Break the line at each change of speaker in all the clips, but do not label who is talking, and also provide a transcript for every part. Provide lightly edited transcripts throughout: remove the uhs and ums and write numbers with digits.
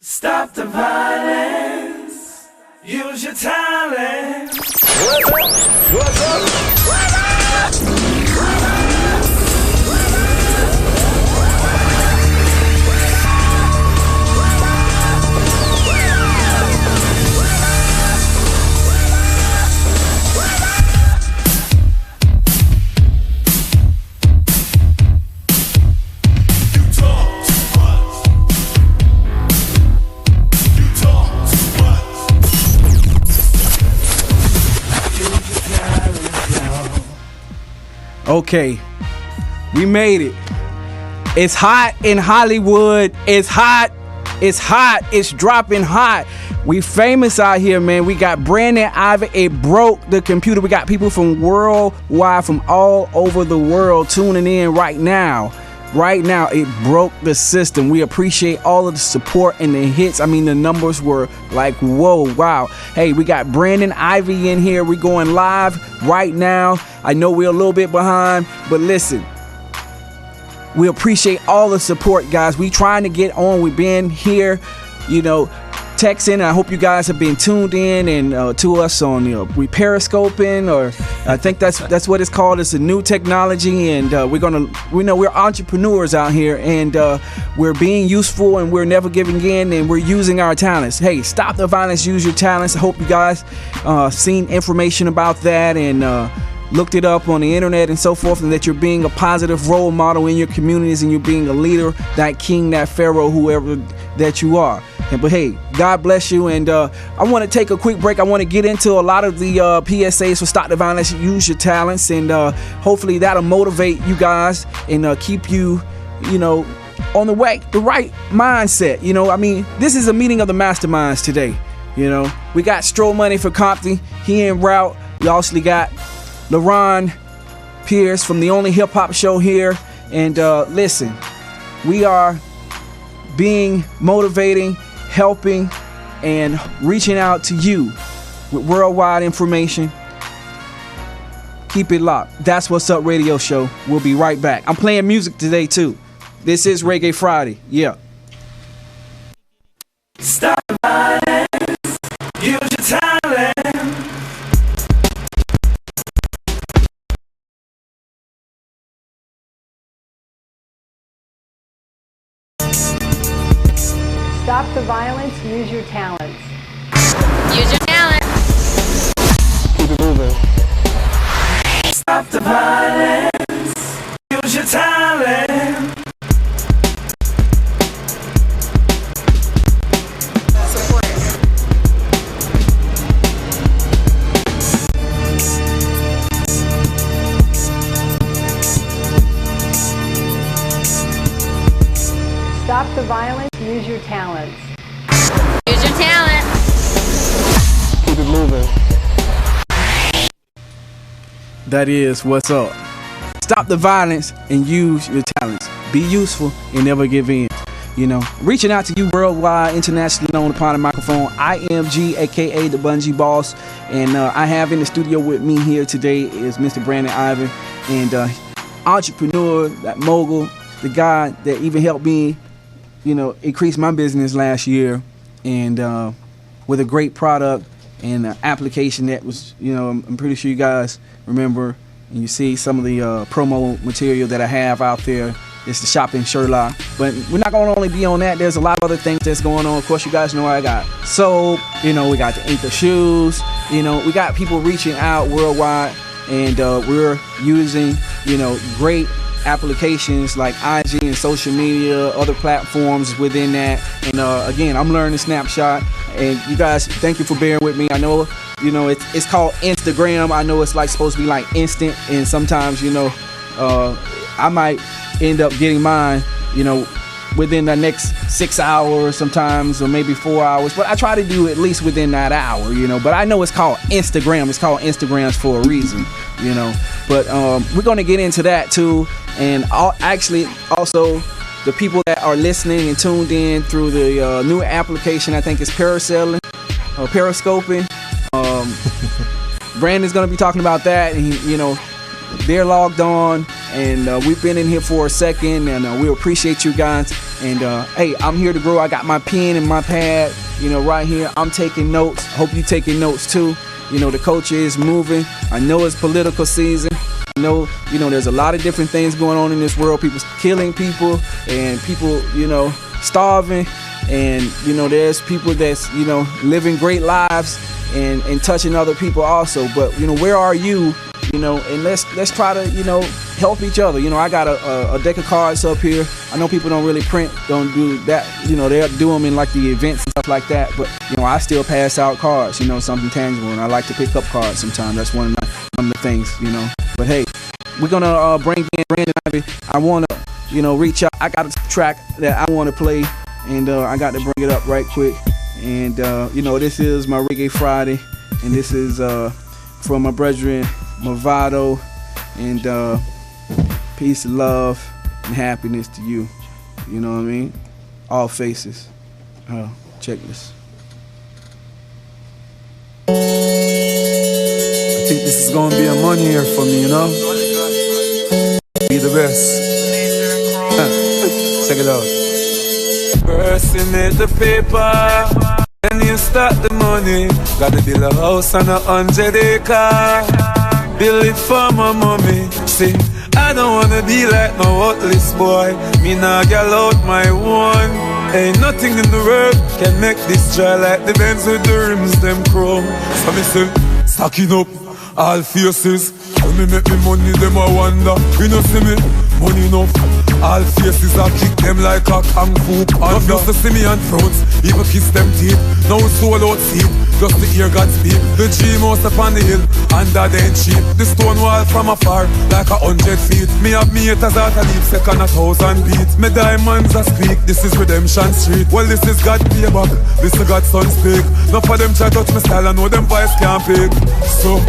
Stop the violence. Use your talent.
What's up? What's up? What's up?
Okay, we made it. It's hot in Hollywood. It's hot. It's hot. It's dropping hot. We famous out here, man. We got Brandon Ivy. It broke the computer. We got people from worldwide, from all over the world tuning in right now. Right now, it broke the system. We appreciate all of the support and the hits. I mean, the numbers were like, whoa, wow. Hey, we got Brandon Ivy in here. We're going live right now. I know we're a little bit behind, but listen, we appreciate all the support, guys. We trying to get on. We've been here, texting. I hope you guys have been tuned in and to us on we periscoping, or I think that's what it's called. It's a new technology, and we know we're entrepreneurs out here, and we're being useful, and we're never giving in, and we're using our talents. Hey, stop the violence, use your talents. I hope you guys seen information about that and looked it up on the internet and so forth, and that you're being a positive role model in your communities, and you're being a leader, that king, that pharaoh, whoever that you are. But hey, God bless you. And I want to take a quick break. I want to get into a lot of the PSAs for Stop the Violence, use your talents, and hopefully that'll motivate you guys and keep you, on the right mindset. I mean, this is a meeting of the masterminds today. We got Stro Money for Compton. He en route. We also got LaRon Pierce from the only hip hop show here. And listen, we are being motivating, helping, and reaching out to you with worldwide information. Keep it locked. That's What's Up Radio Show. We'll be right back. I'm playing music today too. This is Reggae Friday. Yeah.
Stop the violence. Use your talent.
Stop the violence, use your talents.
Use your talent.
Keep it moving.
Stop the violence. Use your talent.
Support.
Stop the violence, use your talents.
Use your talent.
Keep it moving.
That is what's up. Stop the violence and use your talents. Be useful and never give in. Reaching out to you worldwide, internationally known upon the microphone. IMG, aka the Bungee Boss, and I have in the studio with me here today is Mr. Brandon Ivy, and entrepreneur, that mogul, the guy that even helped me, increase my business last year, and with a great product and an application that was, I'm pretty sure you guys remember, and you see some of the promo material that I have out there. It's the shopping Sherlock, but we're not going to only be on that. There's a lot of other things that's going on. Of course, you guys know I got soap, we got the Anchor shoes, we got people reaching out worldwide, and we're using, great applications like IG and social media, other platforms within that. And again, I'm learning Snapshot, and you guys, thank you for bearing with me. I know, it's called Instagram. I know it's supposed to be like instant, and sometimes, I might end up getting mine, within the next 6 hours sometimes, or maybe 4 hours, but I try to do at least within that hour, but I know it's called Instagram. It's called Instagrams for a reason, but we're going to get into that too. And actually also the people that are listening and tuned in through the new application, I think it's Periscoping. Brandon's going to be talking about that, and they're logged on, and we've been in here for a second, and we appreciate you guys. And hey, I'm here to grow. I got my pen and my pad, right here. I'm taking notes. Hope you taking notes too. The culture is moving. I know it's political season. I know, there's a lot of different things going on in this world. People killing people and people, starving. And, there's people that's, living great lives and touching other people also. But, where are you? And let's try to, help each other. I got a deck of cards up here. I know people don't really don't do that. They'll do them in like the events and stuff like that. But, I still pass out cards, something tangible. And I like to pick up cards sometimes. That's one of the things, But hey, we're going to bring in Brandon Ivy. I want to, reach out. I got a track that I want to play. And I got to bring it up right quick. And, this is my Reggae Friday. And this is from my brethren, Movado. And peace, love, and happiness to you. You know what I mean? All faces. Check this.
I think this is gonna be a money year for me, Be the best. Check it out. First you make the paper, then you start the money. Gotta build a house and 100 acres. Build it for my mommy. See, I don't wanna be like no worthless boy. Me nah get out my one. Ain't nothing in the world can make this dry like the Benz with the rims them chrome. So me say, stacking up all faces. When me make me money, them I wonder. You know see me, money enough. All faces I kick them like a kung fu panda. Not used to see me on fronts, even kiss them teeth. Now sold out seat, just to hear God speak. The dream house up on the hill, under the cheap. The stone wall from afar, like 100 feet. Me have me haters out a leap, second 1,000 beats. Me diamonds a squeak, this is Redemption Street. Well this is God payback, this is God's son speak. Not for them try touch my style, I know them voice can't pick. So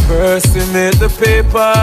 first you make the paper,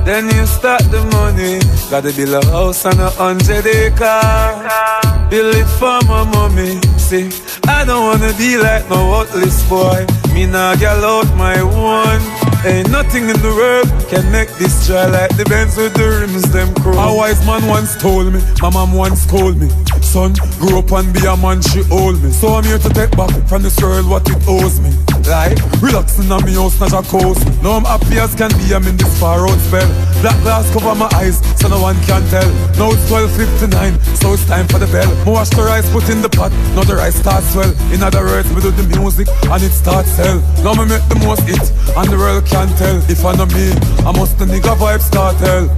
then you start the money. Gotta build a house and 100 acres. Build it for my mommy. See, I don't wanna be like no worthless boy. Me nah get out my one. Ain't nothing in the world can make this dry like the Benz with the rims them chrome. A wise man once told me, my mom once told me, son, grow up and be a man, she hold me. So I'm here to take back from this world what it owes me. Like, relaxing on me house, not a coast. Now I'm happy as can be, I'm in this far road spell. Black glass cover my eyes, so no one can tell. Now it's 12:59, so it's time for the bell. I wash the rice, put in the pot, now the rice starts well. In other words, we do the music, and it starts sell. Now me make the most hit, and the world can't tell. If I know me, I must the nigga vibe start tell.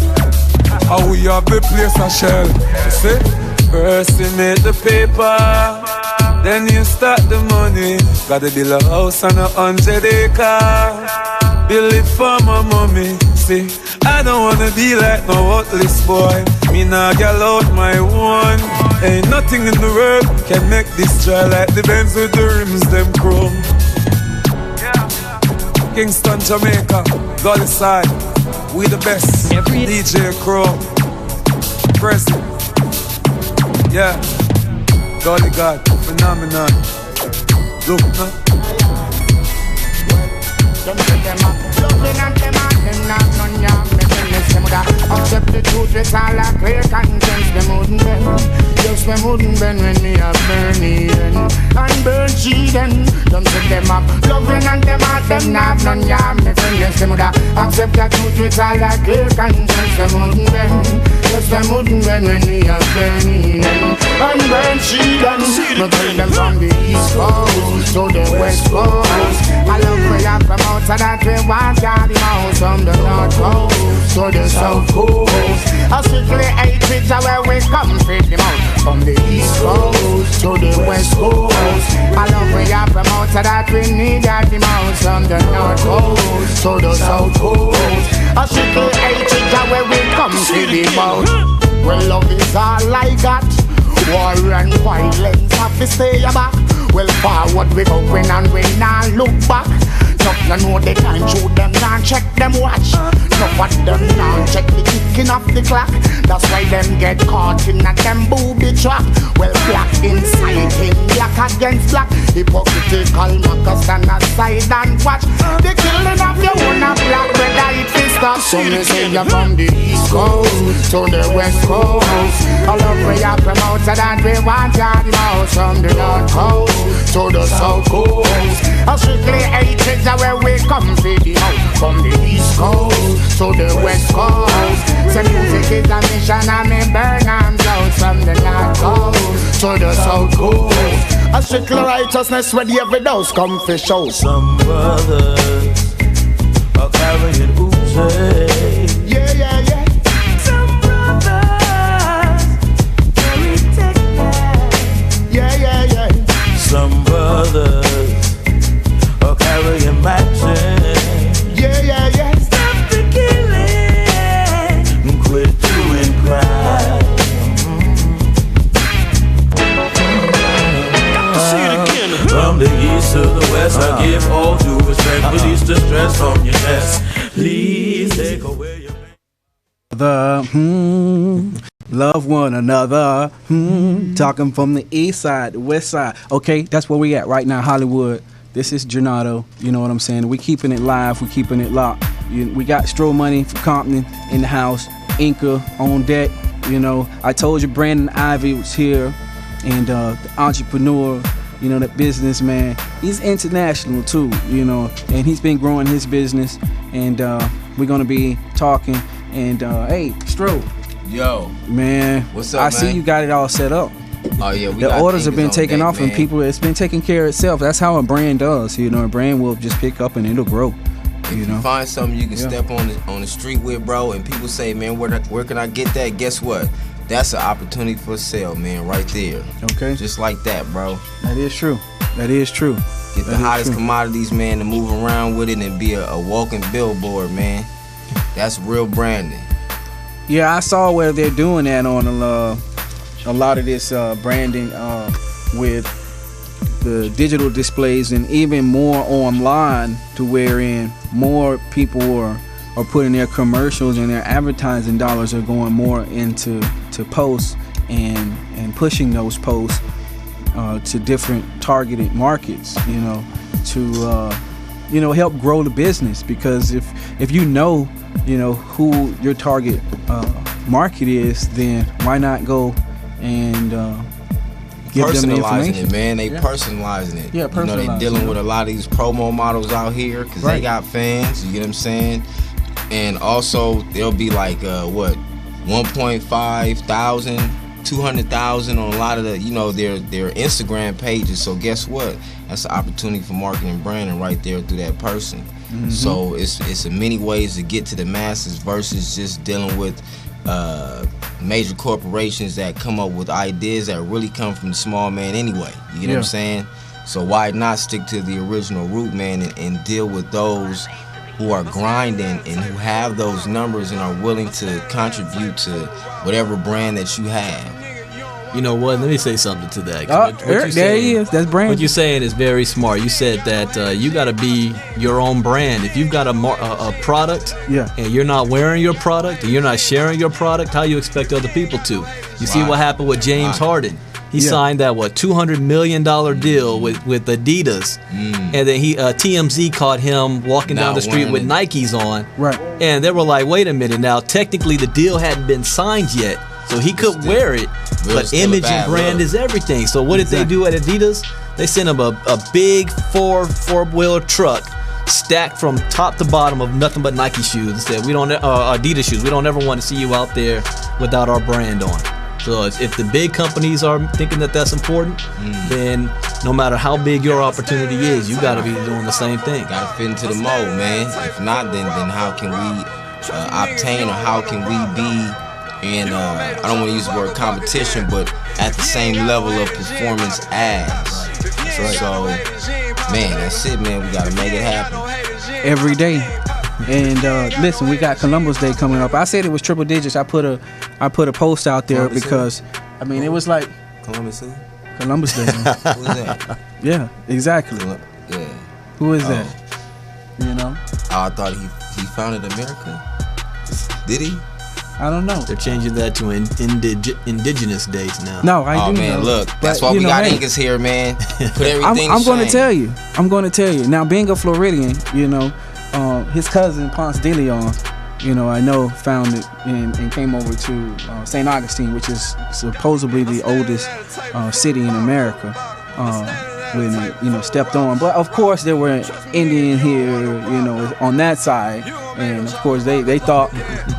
How we have the place a shell. You see? First you make the paper, then you start the money. Gotta build a house and 100 acres. Build it for my mommy. See, I don't wanna be like no worthless boy. Me nah get out my one. Ain't nothing in the world can make this dry like the Benz with the rims them chrome. Kingston, Jamaica, Gully side, we the best. DJ Crow, President, yeah, Gully God, phenomenon. Look now.
Accept the truth, it's all a clear conscience. Them wouldn't bend, yes, them wouldn't bend when me a burning and burn cheating. Don't set them up, loving and them out, them not none, yeah, me friend, yes, them would accept the truth, it's all a clear conscience. Them wouldn't bend, yes, them wouldn't bend when me a burning and burn cheating. No tell them from the East Coast to the West Coast. I love where you from out, so that we want ya the mouse from the North Coast to the South Coast. A strictly 8 feet where we come fit them out. From the East Coast to the West Coast. I love where you from out, so that we need that the mouse from the North Coast to the South Coast. A strictly 8 feet where we come fit them out. Well, love is all I got. War and violence have to stay back. Well, forward we going and we not look back. You know they can't shoot them, can't check them watch. Enough of them now check the ticking of the clock. That's why them get caught in a them booby trap. Well, black inside him, black against black. Hypocritical Marcus stand aside and watch the killing of your own black brother. It is stop. So me say you're from the East Coast to the West Coast. All of we are promoted and we want your mouse. From the North Coast to the South Coast. A strictly hatred is where we come to the house. From the East Coast to the West Coast. So music is a mission and me burn and blows. From the North Coast to the South Coast. A strictly righteousness where the every dose come for show.
Some brothers are carrying Uzi.
Yeah, yeah, yeah.
Some brothers carry technique.
Yeah, yeah, yeah.
Some brothers are carrying matches.
Yeah, yeah, yeah.
Stop the killing, quit doing crime. From the east to the west, I give all due respect. Release the stress from your chest. Please take away your
love one another. Talking from the east side, the west side. Okay, that's where we at right now, Hollywood. This is Jornado. You know what I'm saying? We keeping it live. We keeping it locked. We got Stro Money from Compton in the house. Inca on deck. You know, I told you Brandon Ivy was here, and the entrepreneur. You know, that businessman, he's international too, you know, and he's been growing his business, and we're gonna be talking, and hey, Stro.
Yo.
Man.
What's up,
I
man?
see you got it all set up.
Oh, yeah, we
the
got
orders have been taken off,
man.
and people, it's been taking care of itself. That's how a brand does, you know, a brand will just pick up and it'll grow. You know,
find something you can step on the street with, bro, and people say, man, where can I get that? Guess what? That's an opportunity for sale, man, right there.
Okay.
Just like that, bro.
That is true. That is true.
Get the hottest commodities, man, to move around with it and be a walking billboard, man. That's real branding.
Yeah, I saw where they're doing that on a lot of this branding with the digital displays, and even more online, to wherein more people are putting their commercials and their advertising dollars are going more into posts and pushing those posts to different targeted markets, you know, to help grow the business. Because if you know who your target market is, then why not go and give them the information?
It, man. They personalizing it.
Yeah,
personalizing. You know, they dealing with a lot of these promo models out here because they got fans. You get what I'm saying? And also, they'll be like, 1.5 thousand, 200,000 on a lot of the, their Instagram pages. So guess what? That's an opportunity for marketing and branding right there through that person. Mm-hmm. So it's in many ways to get to the masses versus just dealing with major corporations that come up with ideas that really come from the small man anyway. You get what I'm saying? So why not stick to the original root, man, and deal with those who are grinding and who have those numbers and are willing to contribute to whatever brand that you have.
You know what? Let me say something to that.
There he is. That's brand.
What you're saying is very smart. You said that you got to be your own brand. If you've got a product and you're not wearing your product and you're not sharing your product, how you expect other people to? You see what happened with James Harden. He signed that $200 million deal with Adidas, and then TMZ caught him walking down the street with Nikes on,
right?
And they were like, "Wait a minute, now technically the deal hadn't been signed yet, so he could wear it, but image and brand is everything." So what did they do at Adidas? They sent him a big four-wheeler truck stacked from top to bottom of nothing but Nike shoes, and said, "We don't Adidas shoes. We don't ever want to see you out there without our brand on." So if the big companies are thinking that that's important, then no matter how big your opportunity is, you got to be doing the same thing.
Got to fit into the mold, man. If not, then how can we obtain, or how can we be in, I don't want to use the word competition, but at the same level of performance as. That's right. So, man, that's it, man. We got to make it happen.
Every day. And listen, we got Columbus Day coming up. I said it was triple digits. I put a post out there because, I mean, it was like
Columbus Day.
Columbus Day.
Who's that?
Yeah, exactly.
Yeah.
Who is that? You know?
Oh, I thought he founded America. Did he?
I don't know.
They're changing that to indigenous days now.
No, I
Oh
do
man,
know.
look, that's
But,
why we
you know,
got
hey,
Incas here, man. Put everything.
I'm going to
shame.
tell you. I'm going to tell you. Now, being a Floridian, you know, his cousin Ponce de Leon, you know, I know founded and came over to St. Augustine, which is supposedly the oldest city in America. When it, you know, stepped on, but of course there were Indian here, you know, on that side, and of course they thought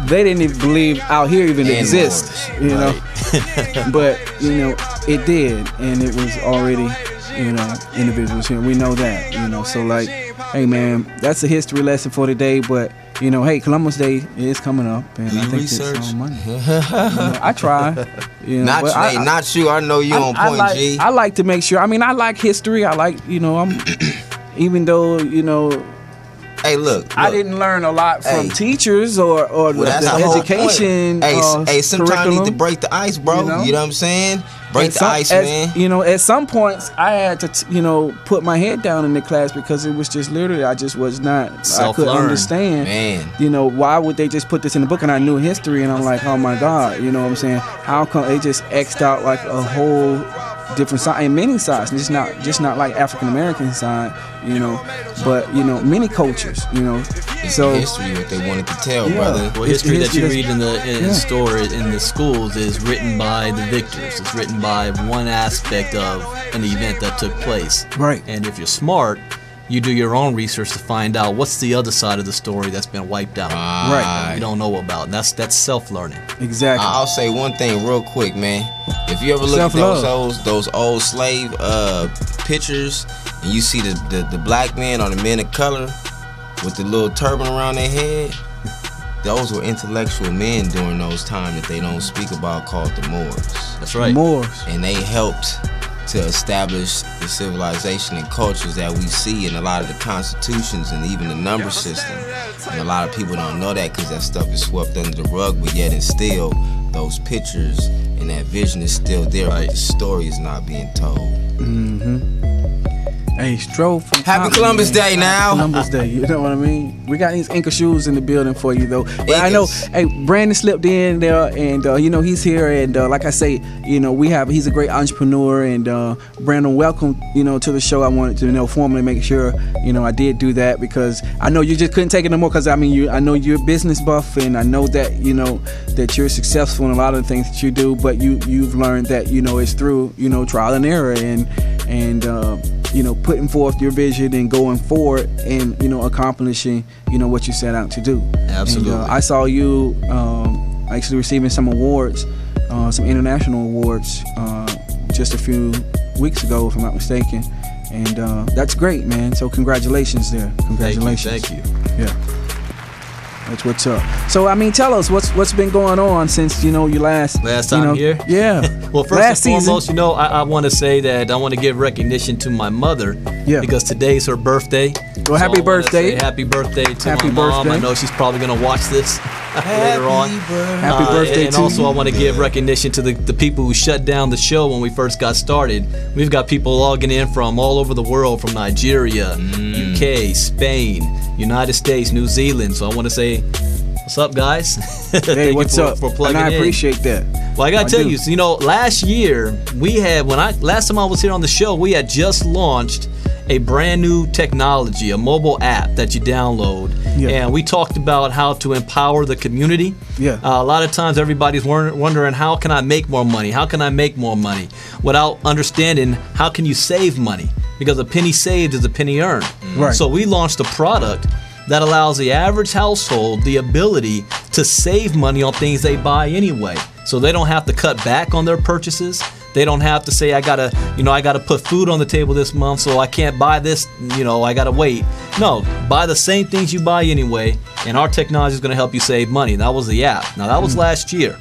they didn't even believe out here even exists, you know. But you know it did, and it was already, you know, individuals here. We know that, you know. So like, hey man, that's a history lesson for today. But you know, hey, Columbus Day is coming up, and I think
research?
it's on Monday. You know, I try. You know,
Not you. I know you on point, G.
I like to make sure. I mean, I like history. I like, you know, I'm even though, you know.
Hey, look.
I didn't learn a lot from teachers or the education.
Hey, sometimes
curriculum.
you need to break the ice, bro.
You know?
You know what I'm saying? Break the ice, man.
You know, at some points I had to, you know, put my head down in the class because it was just literally I just was not. I couldn't understand.
Man.
You know, why would they just put this in the book? And I knew history, and I'm like, oh my God. You know what I'm saying? How come they just X'd out like a whole different side and many sides? It's just not like African American side, you know, but you know, many cultures, you know.
It's
so
history what they wanted to tell, brother.
Well, history that you read in the story in the schools is written by the victors. It's written by one aspect of an event that took place.
Right.
And if you're smart, you do your own research to find out what's the other side of the story that's been wiped out.
Right.
That you don't know about. That's self-learning.
Exactly.
I'll say one thing real quick, man. If you ever look at those old slave pictures, and you see the black men or the men of color with the little turban around their head, those were intellectual men during those times that they don't speak about, called the Moors.
That's right.
Moors.
And they helped to establish the civilization and cultures that we see in a lot of the constitutions and even the number system. And a lot of people don't know that because that stuff is swept under the rug, but yet and still those pictures and that vision is still there, but the story is not being told.
Hey, Stro.
Happy Columbus Day now.
Columbus Day, you know what I mean? We got these Inca shoes in the building for you, though. But I know, hey, Brandon slipped in there, and, you know, he's here. And like I say, you know, he's a great entrepreneur. And Brandon, welcome, you know, to the show. I wanted to, you know, formally make sure, you know, I did do that because I know you just couldn't take it no more because, I mean, I know you're a business buff, and I know that, you know, that you're successful in a lot of the things that you do, but you've learned that, you know, it's through, you know, trial and error and you know, putting forth your vision and going forward and, you know, accomplishing, you know, what you set out to do.
Absolutely.
And, I saw you actually receiving some awards, some international awards, just a few weeks ago, if I'm not mistaken. And that's great, man. So congratulations there. Congratulations.
Thank you.
Yeah. That's what's up. So, I mean, tell us what's been going on since, you know, you last
time here?
Yeah.
Well, first and foremost, you know, I want to say that I want to give recognition to my mother because today's her birthday.
Well, happy birthday.
Happy birthday to my mom. I know she's probably going to watch this later on.
Happy birthday
and
to
also
you.
I want to give recognition to the people who shut down the show when we first got started. We've got people logging in from all over the world, from Nigeria, UK, Spain, United States, New Zealand. So I want to say, what's up, guys?
Hey, what's up?
For plugging
and I
in.
appreciate that.
Well, I gotta tell you, so, you know, last year last time I was here on the show, we had just launched a brand new technology, a mobile app that you download, and we talked about how to empower the community.
Yeah.
A lot of times, everybody's wondering, how can I make more money? How can I make more money? Without understanding, how can you save money? Because a penny saved is a penny earned.
Right.
So we launched a product that allows the average household the ability to save money on things they buy anyway. So they don't have to cut back on their purchases. They don't have to say, I gotta put food on the table this month, so I can't buy this, you know, I gotta wait. No, buy the same things you buy anyway, and our technology is gonna help you save money. That was the app. Now, that was last year.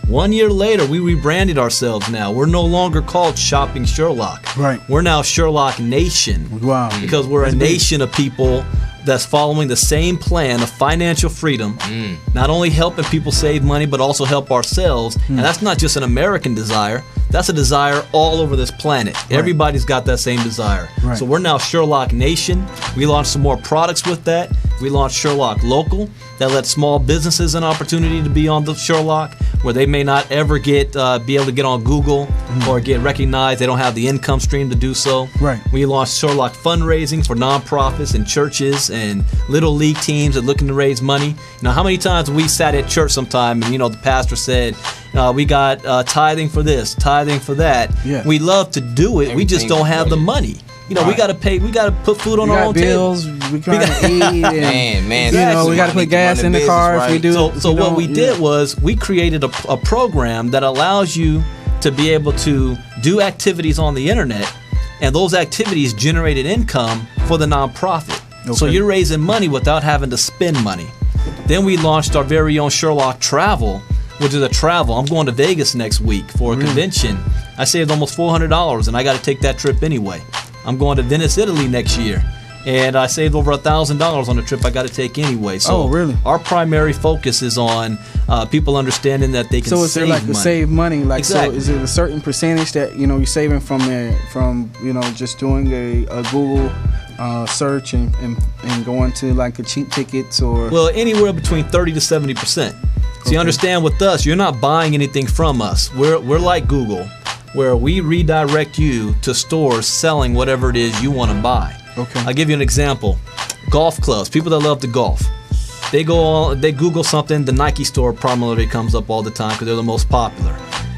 1 year later, we rebranded ourselves now. We're no longer called Shopping Sherlock.
Right.
We're now Sherlock Nation.
Wow.
Because we're a nation of people that's following the same plan of financial freedom, not only helping people save money, but also help ourselves. And that's not just an American desire. That's a desire all over this planet. Right. Everybody's got that same desire. Right. So we're now Sherlock Nation. We launched some more products with that. We launched Sherlock Local, that lets small businesses an opportunity to be on the Sherlock, where they may not ever be able to get on Google or get recognized. They don't have the income stream to do so.
Right.
We launched Sherlock fundraising for nonprofits and churches and little league teams that are looking to raise money. Now, how many times we sat at church sometime and the pastor said, we got tithing for this, tithing for that.
Yeah.
We love to do it. We just don't have the money. We got to pay. We got to put food on our own
bills,
table.
We got to eat. And,
man.
We got to put gas in the car if we do.
So what we did was we created a program that allows you to be able to do activities on the internet, and those activities generated income for the nonprofit. Okay. So you're raising money without having to spend money. Then we launched our very own Sherlock Travel, which is a travel. I'm going to Vegas next week for a convention. I saved almost $400, and I got to take that trip anyway. I'm going to Venice, Italy next year, and I saved over $1,000 on the trip I got to take anyway. So
really?
Our primary focus is on people understanding that they can save money. So is it
save money?
Exactly.
So is it a certain percentage that you're saving from just doing a Google search and going to like a cheap tickets or?
Well, anywhere between 30 to 70%. So you understand, with us, you're not buying anything from us. We're like Google, where we redirect you to stores selling whatever it is you want to buy.
Okay.
I'll give you an example. Golf clubs, people that love to golf. They go on, they Google something, the Nike store prominently comes up all the time because they're the most popular.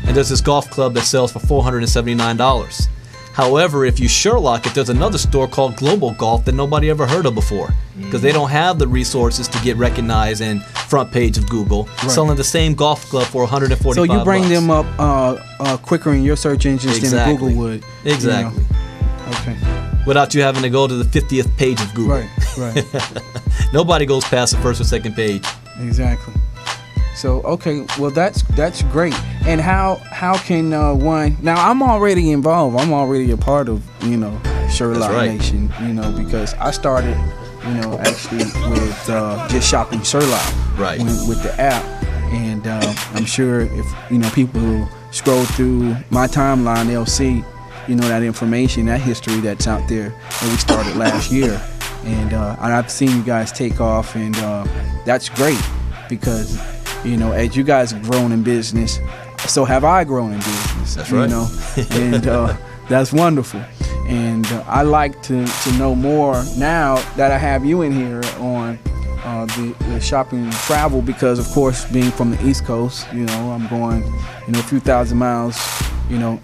And there's this golf club that sells for $479. However, if you Sherlock it, there's another store called Global Golf that nobody ever heard of before because they don't have the resources to get recognized in front page of Google, selling the same golf club for $145.
So you bring them up quicker in your search engines than Google would.
Exactly.
Okay.
Without you having to go to the 50th page of Google.
Right.
Nobody goes past the first or second page.
Exactly. So well that's great. And how can one now? I'm already involved. I'm already a part of Sherlock Nation. Because I started actually with just shopping Sherlock with the app, and I'm sure if people who scroll through my timeline, they'll see that information, that history that's out there that we started last year, and I've seen you guys take off, and that's great because. As you guys have grown in business, so have I grown in business.
That's right.
And that's wonderful. And I like to know more now that I have you in here on the shopping and travel because, of course, being from the East Coast, I'm going, a few thousand miles,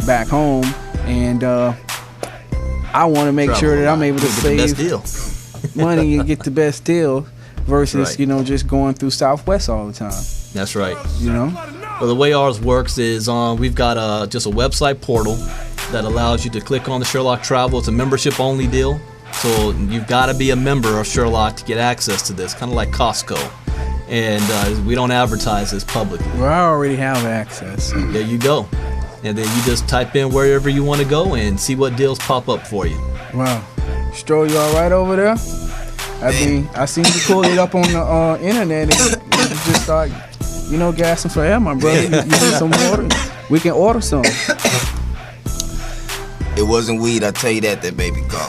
back home, and I want to make sure that I'm able to save money and get the best deal versus, just going through Southwest all the time.
That's right.
Well,
the way ours works is we've got just a website portal that allows you to click on the Sherlock Travel. It's a membership-only deal, so you've got to be a member of Sherlock to get access to this, kind of like Costco. And we don't advertise this publicly.
Well, I already have access.
There you go. And then you just type in wherever you want to go and see what deals pop up for you.
Wow. Stro, you all right over there? I seen you pull it up on the internet and you just start, gassing for air, my brother. You need some water? We can order some.
It wasn't weed, I tell you that baby call.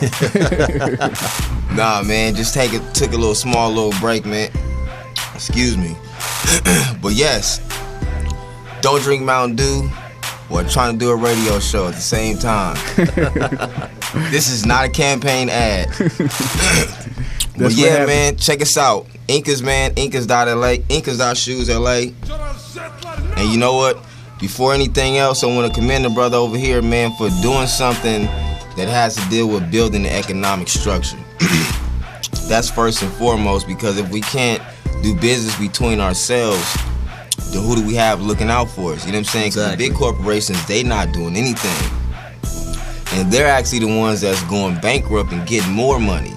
Nah, man, just took a small little break, man. Excuse me. But yes, don't drink Mountain Dew while trying to do a radio show at the same time. This is not a campaign ad. But yeah, man, check us out. Incas, man, Incas.LA, Incas.Shoes LA. And you know what? Before anything else, I want to commend the brother over here, man, for doing something that has to deal with building the economic structure. That's first and foremost, because if we can't do business between ourselves, then who do we have looking out for us? You know what I'm saying? Because the big corporations, they not doing anything. And they're actually the ones that's going bankrupt and getting more money.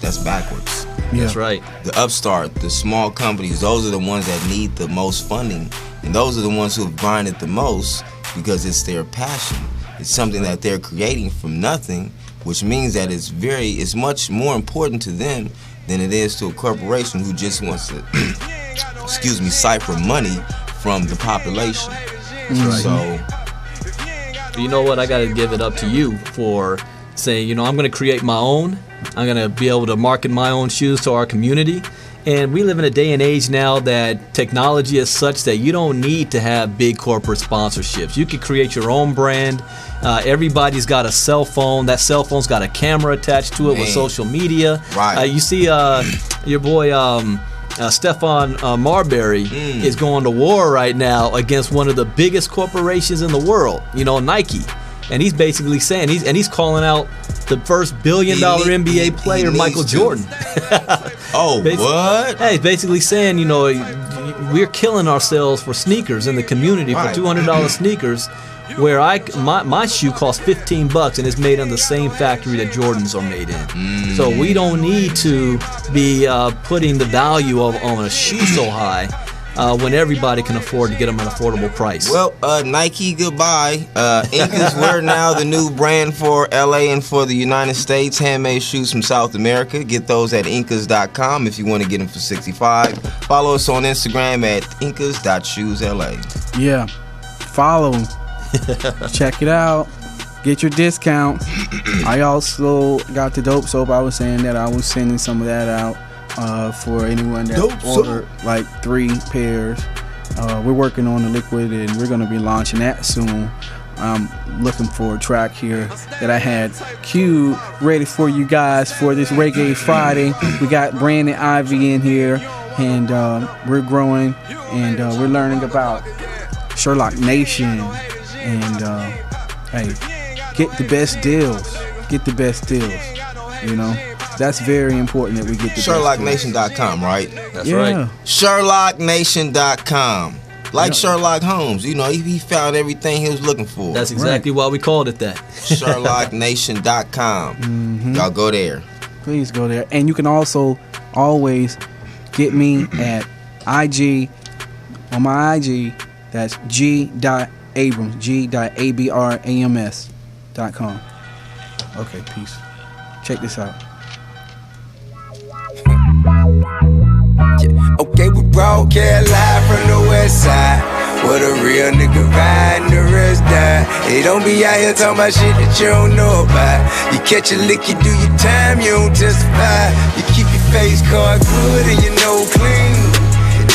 That's backwards.
Yeah.
That's right.
The upstart, the small companies, those are the ones that need the most funding. And those are the ones who have grinded the most because it's their passion. It's something that they're creating from nothing, which means that it's much more important to them than it is to a corporation who just wants to, cipher money from the population.
That's right. So, you know what? I got to give it up to you for saying, I'm going to create my own, I'm going to be able to market my own shoes to our community. And we live in a day and age now that technology is such that you don't need to have big corporate sponsorships. You can create your own brand. Everybody's got a cell phone. That cell phone's got a camera attached to it with social media.
Right.
You see your boy Stefan Marbury is going to war right now against one of the biggest corporations in the world, Nike. And he's basically saying, he's calling out the first $1 billion NBA player, Michael Jordan.
What?
Hey, he's basically saying, we're killing ourselves for sneakers in the community for $200 sneakers, where my shoe costs $15 and is made in the same factory that Jordans are made in. So we don't need to be putting the value on a shoe so high when everybody can afford to get them at an affordable price.
Well, Nike, goodbye. Incas, we're now the new brand for LA and for the United States. Handmade shoes from South America. Get those at incas.com if you want to get them for $65. Follow us on Instagram at incas.shoesla.
Yeah, follow. Check it out. Get your discounts. I also got the dope soap. I was saying that I was sending some of that out for anyone that ordered like 3 pairs. We're working on the liquid and we're going to be launching that soon. I'm looking for a track here that I had queued ready for you guys for this Reggae Friday. We got Brandon Ivy in here, and we're growing and we're learning about Sherlock Nation. And hey, get the best deals. Get the best deals. That's very important that we get the
SherlockNation.com, right?
That's right.
SherlockNation.com. Like Sherlock Holmes, he found everything he was looking for.
That's exactly why we called it that.
SherlockNation.com. Y'all go there.
Please go there. And you can also always get me at IG, on my IG, that's g.abrams, g.abrams.com. Okay, peace. Check this out.
Okay, we broadcast live from the west side. What a real nigga ride and the rest die. They don't be out here talking about shit that you don't know about. You catch a lick, you do your time, you don't testify. You keep your face card good and your nose clean.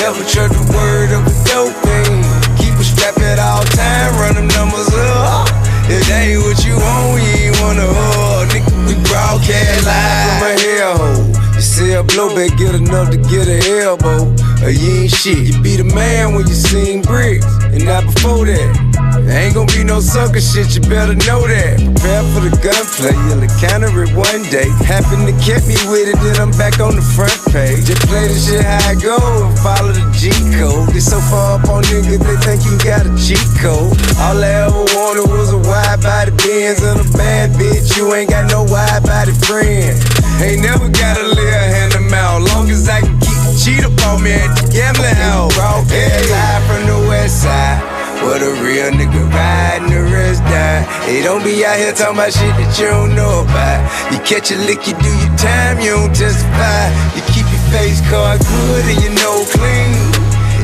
Never trust the word of a dope thing. Keep a strap at all time, run them numbers up. If that ain't what you want, you ain't wanna hold. Nigga, we broadcast live from a hellhole. You sell blowback, get enough to get an elbow. Or you ain't shit. You be the man when you sing bricks, and not before that. There ain't gonna be no sucker shit, you better know that. Prepare for the gunplay, you'll encounter it one day. Happen to keep me with it, then I'm back on the front page. Just play the shit how I go and follow the G code. Get so far up on niggas, they think you got a cheat code. All I ever wanted was a wide body Benz and a bad bitch. You ain't got no wide body friend. Ain't never gotta live hand them out. Long as I can keep the cheat up on me at the gambling house. Broadcast live from the west side. What a real nigga ride and the rest die. They don't be out here talking about shit that you don't know about. You catch a lick, you do your time, you don't testify. You keep your face card good and your nose clean.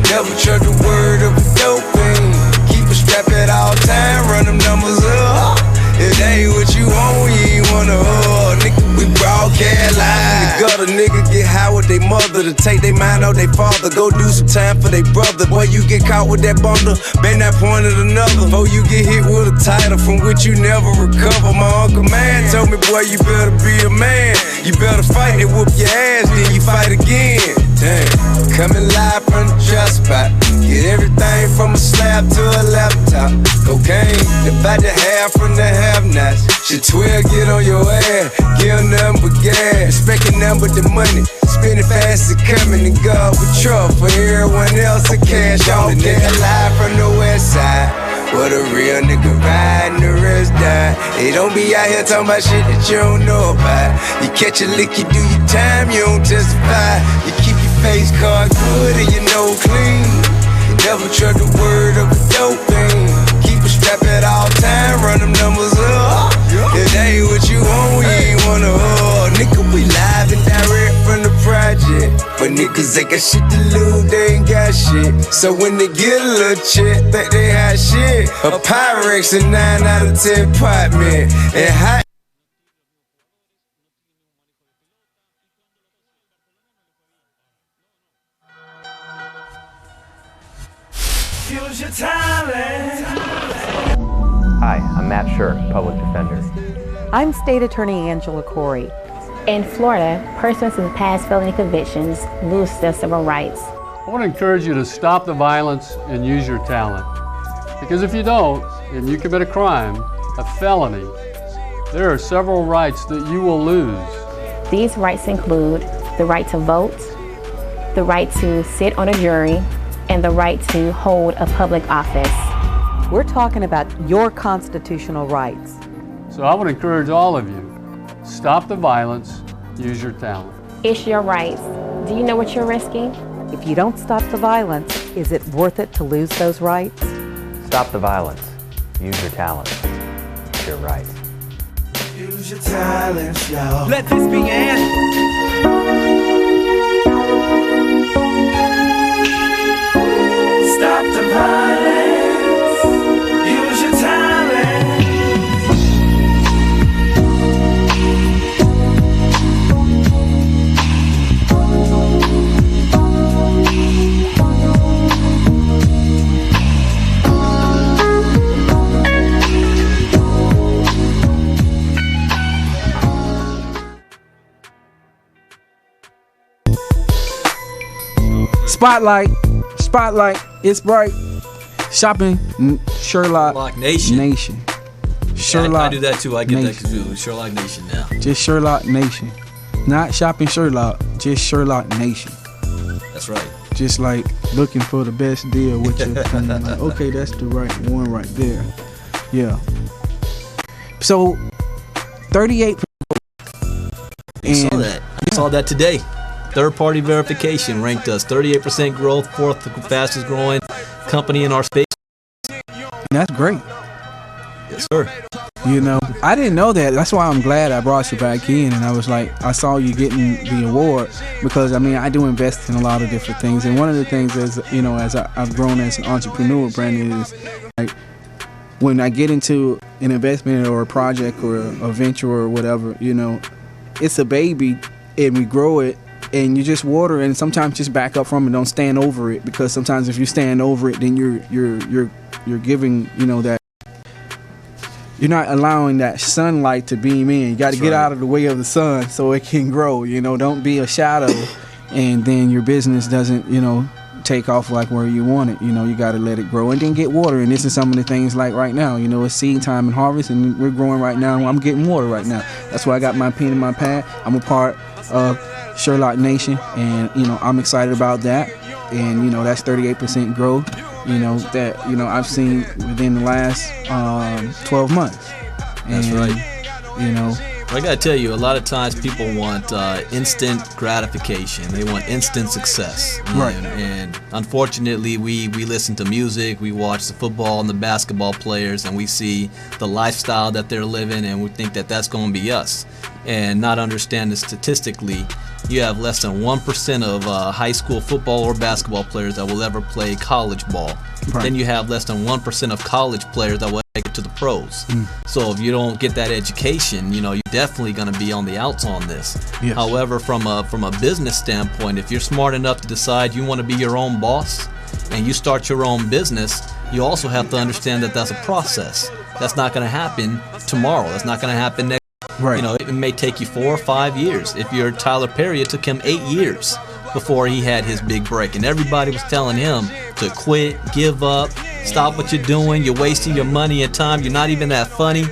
Never trust the word of a dope thing. Keep a strap at all time, run them numbers up. If that ain't what you want, you ain't wanna hold. Nigga, we broadcast live. The gutter nigga get high with they mother to take their mind off they father. Go do some time for they brother. Boy, you get caught with that bundle, bang that point at another. Before you get hit with a title from which you never recover. My uncle man told me, boy, you better be a man. You better fight, they whoop your ass, then you fight again. Damn, coming live from the trap spot. Get everything from a slab to a laptop. Cocaine, about to have from the have-nots. Shit 12, get on your ass. Give nothing but gas. Expecting nothing but the money. Spending fast and coming and go with trouble. For everyone else to cash on the nigga live from the west side. What a real nigga ride and the rest die. They don't be out here talking about shit that you don't know about. You catch a lick, you do your time, you don't testify. You keep your face card good and your nose clean. Never trust the word of a dope thing. Keep a strap at all time, run them numbers up. If that ain't what you want, you ain't wanna hold. Nigga, we live and direct from the project. But niggas ain't got shit to lose, they ain't got shit. So when they get a little check, think they hot shit. A Pyrex and 9 out of 10 pot, man. And hot
talent.
Hi, I'm Matt Scher, Public Defender.
I'm State Attorney Angela Corey.
In Florida, persons with past felony convictions lose their civil rights.
I want to encourage you to stop the violence and use your talent. Because if you don't, and you commit a crime, a felony, there are several rights that you will lose.
These rights include the right to vote, the right to sit on a jury, and the right to hold a public office.
We're talking about your constitutional rights.
So I want to encourage all of you, stop the violence, use your talent.
It's your rights. Do you know what you're risking?
If you don't stop the violence, is it worth it to lose those rights?
Stop the violence. Use your talent. It's your right.
Use your talents, y'all.
Let this be your anthem.
Stop the violence. Use your talent.
Spotlight, it's bright. Shopping, Sherlock Nation. Sherlock.
I do that too. I get
Nation.
that confused. Sherlock Nation now.
Just Sherlock Nation. Not shopping Sherlock, just Sherlock Nation.
That's right.
Just like looking for the best deal with your thing. Like, okay, that's the right one right there. Yeah. So 38%.
I saw that. I saw that today. Third-party verification ranked us 38% growth, fourth fastest growing company in our space.
That's great.
Yes, sir.
You know, I didn't know that. That's why I'm glad I brought you back in. And I was like, I saw you getting the award because, I mean, I do invest in a lot of different things. And one of the things is, you know, as I've grown as an entrepreneur, Brandon, is like when I get into an investment or a project or a venture or whatever, you know, it's a baby and we grow it. And you just water it and sometimes just back up from it. Don't stand over it, because sometimes if you stand over it, then you're giving, you know, that you're not allowing that sunlight to beam in. You got to get out of the way of the sun so it can grow. You know, don't be a shadow, and then your business doesn't, you know, take off like where you want it. You know, you got to let it grow and then get water. And this is some of the things like right now. You know, it's seed time and harvest, and we're growing right now. I'm getting water right now. That's why I got my pen in my pad. I'm a part of Sherlock Nation, and you know, I'm excited about that. And you know, that's 38% growth, you know, that, you know, I've seen within the last 12 months. And,
that's right.
You know,
I gotta tell you, a lot of times people want instant gratification. They want instant success.
Right.
And unfortunately, we listen to music, we watch the football and the basketball players, and we see the lifestyle that they're living, and we think that that's going to be us. And not understanding statistically, you have less than 1% of high school football or basketball players that will ever play college ball. Right. Then you have less than 1% of college players that will make it to the pros. So if you don't get that education, you know, you're definitely going to be on the outs on this. Yes. However, from a business standpoint, if you're smart enough to decide you want to be your own boss and you start your own business, you also have to understand that that's a process. That's not going to happen tomorrow. That's not going to happen next.
Right.
You know, it may take you 4 or 5 years. If you're Tyler Perry, it took him 8 years before he had his big break, and everybody was telling him to quit, give up, stop what you're doing, you're wasting your money and time, you're not even that funny.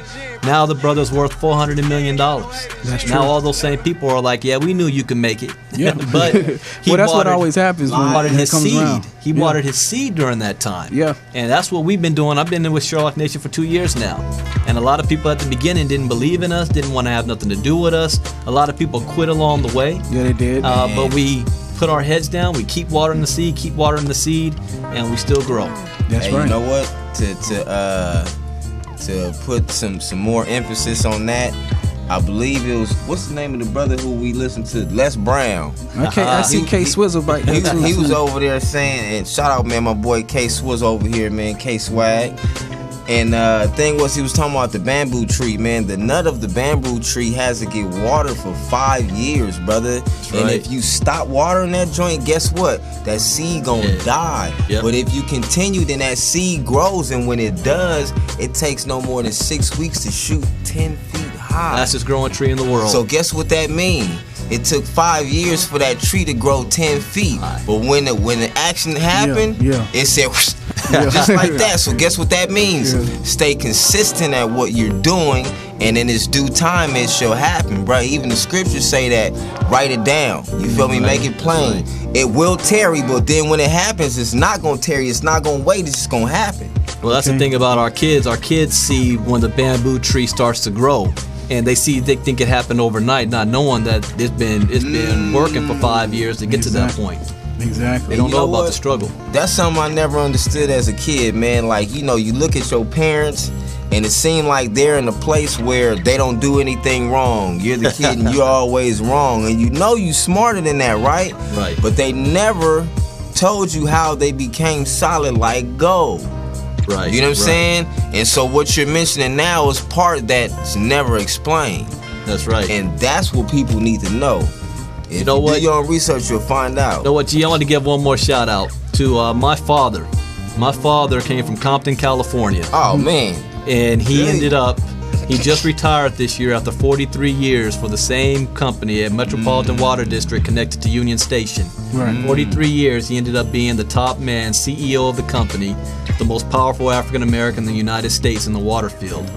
Now the brother's worth $400 million.
That's true.
Now all those same people are like, yeah, we knew you could make it.
Yeah.
But
well, that's what always happens when
watered his
comes
seed.
around.
He watered his seed during that time.
Yeah.
And that's what we've been doing. I've been in with Sherlock Nation for 2 years now. And a lot of people at the beginning didn't believe in us, didn't want to have nothing to do with us. A lot of people quit along the way.
Yeah, they did.
But we put our heads down, we keep watering the seed, and we still grow.
That's right.
You know what? To put some more emphasis on that, I believe it was, what's the name of the brother who we listened to? Les Brown.
Okay, I see K Swizzle back there too.
He was over there saying, and shout out, man, my boy K Swizz over here, man, K Swag. And thing was, he was talking about the bamboo tree, man. The nut of the bamboo tree has to get watered for 5 years, brother. And if you stop watering that joint, guess what? That seed gonna die. But if you continue, then that seed grows, and when it does, it takes no more than 6 weeks to shoot 10 feet high.
Fastest growing tree in the world.
So guess what that means? It took 5 years for that tree to grow 10 feet. But when the action happened, it said just like that. So guess what that means? Stay consistent at what you're doing, and in its due time it shall happen, bro. Even the scriptures say that. Write it down. You feel me? Make it plain. It will tarry, but then when it happens, it's not gonna tarry. It's not gonna wait. It's just gonna happen.
Well, that's the thing about our kids. Our kids see when the bamboo tree starts to grow. And they think it happened overnight, not knowing that it's been working for 5 years to get to that point.
Exactly.
They don't know about the struggle.
That's something I never understood as a kid, man. Like, you know, you look at your parents, and it seemed like they're in a place where they don't do anything wrong. You're the kid, and you're always wrong, and you know you smarter than that, right?
Right.
But they never told you how they became solid like gold.
Right.
You know what I'm saying? And so what you're mentioning now is part that's never explained.
That's right.
And that's what people need to know. If
you know what?
Do your own research, you'll find out.
You know what, G? I want to give one more shout out to my father. My father came from Compton, California.
Oh, man.
And he he just retired this year after 43 years for the same company at Metropolitan Water District connected to Union Station.
Right.
43 years, he ended up being the top man, CEO of the company, the most powerful African American in the United States in the water field.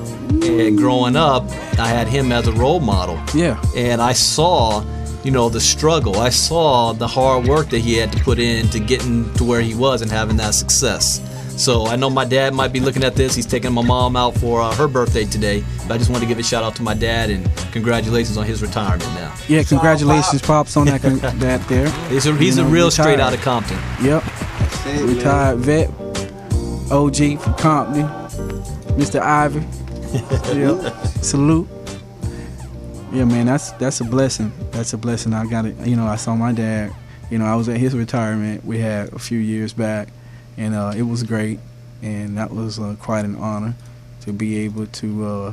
And growing up, I had him as a role model.
Yeah.
And I saw, you know, the struggle. I saw the hard work that he had to put in to getting to where he was and having that success. So I know my dad might be looking at this. He's taking my mom out for her birthday today. But I just want to give a shout out to my dad and congratulations on his retirement now.
Yeah, congratulations, Pops, on that there.
He's a real straight out of Compton.
Yep. Retired vet, OG from Compton, Mr. Ivy. Yep. Salute. Yeah, man, that's a blessing. That's a blessing. I got it. You know, I saw my dad. You know, I was at his retirement. We had a few years back. And it was great, and that was quite an honor to be able to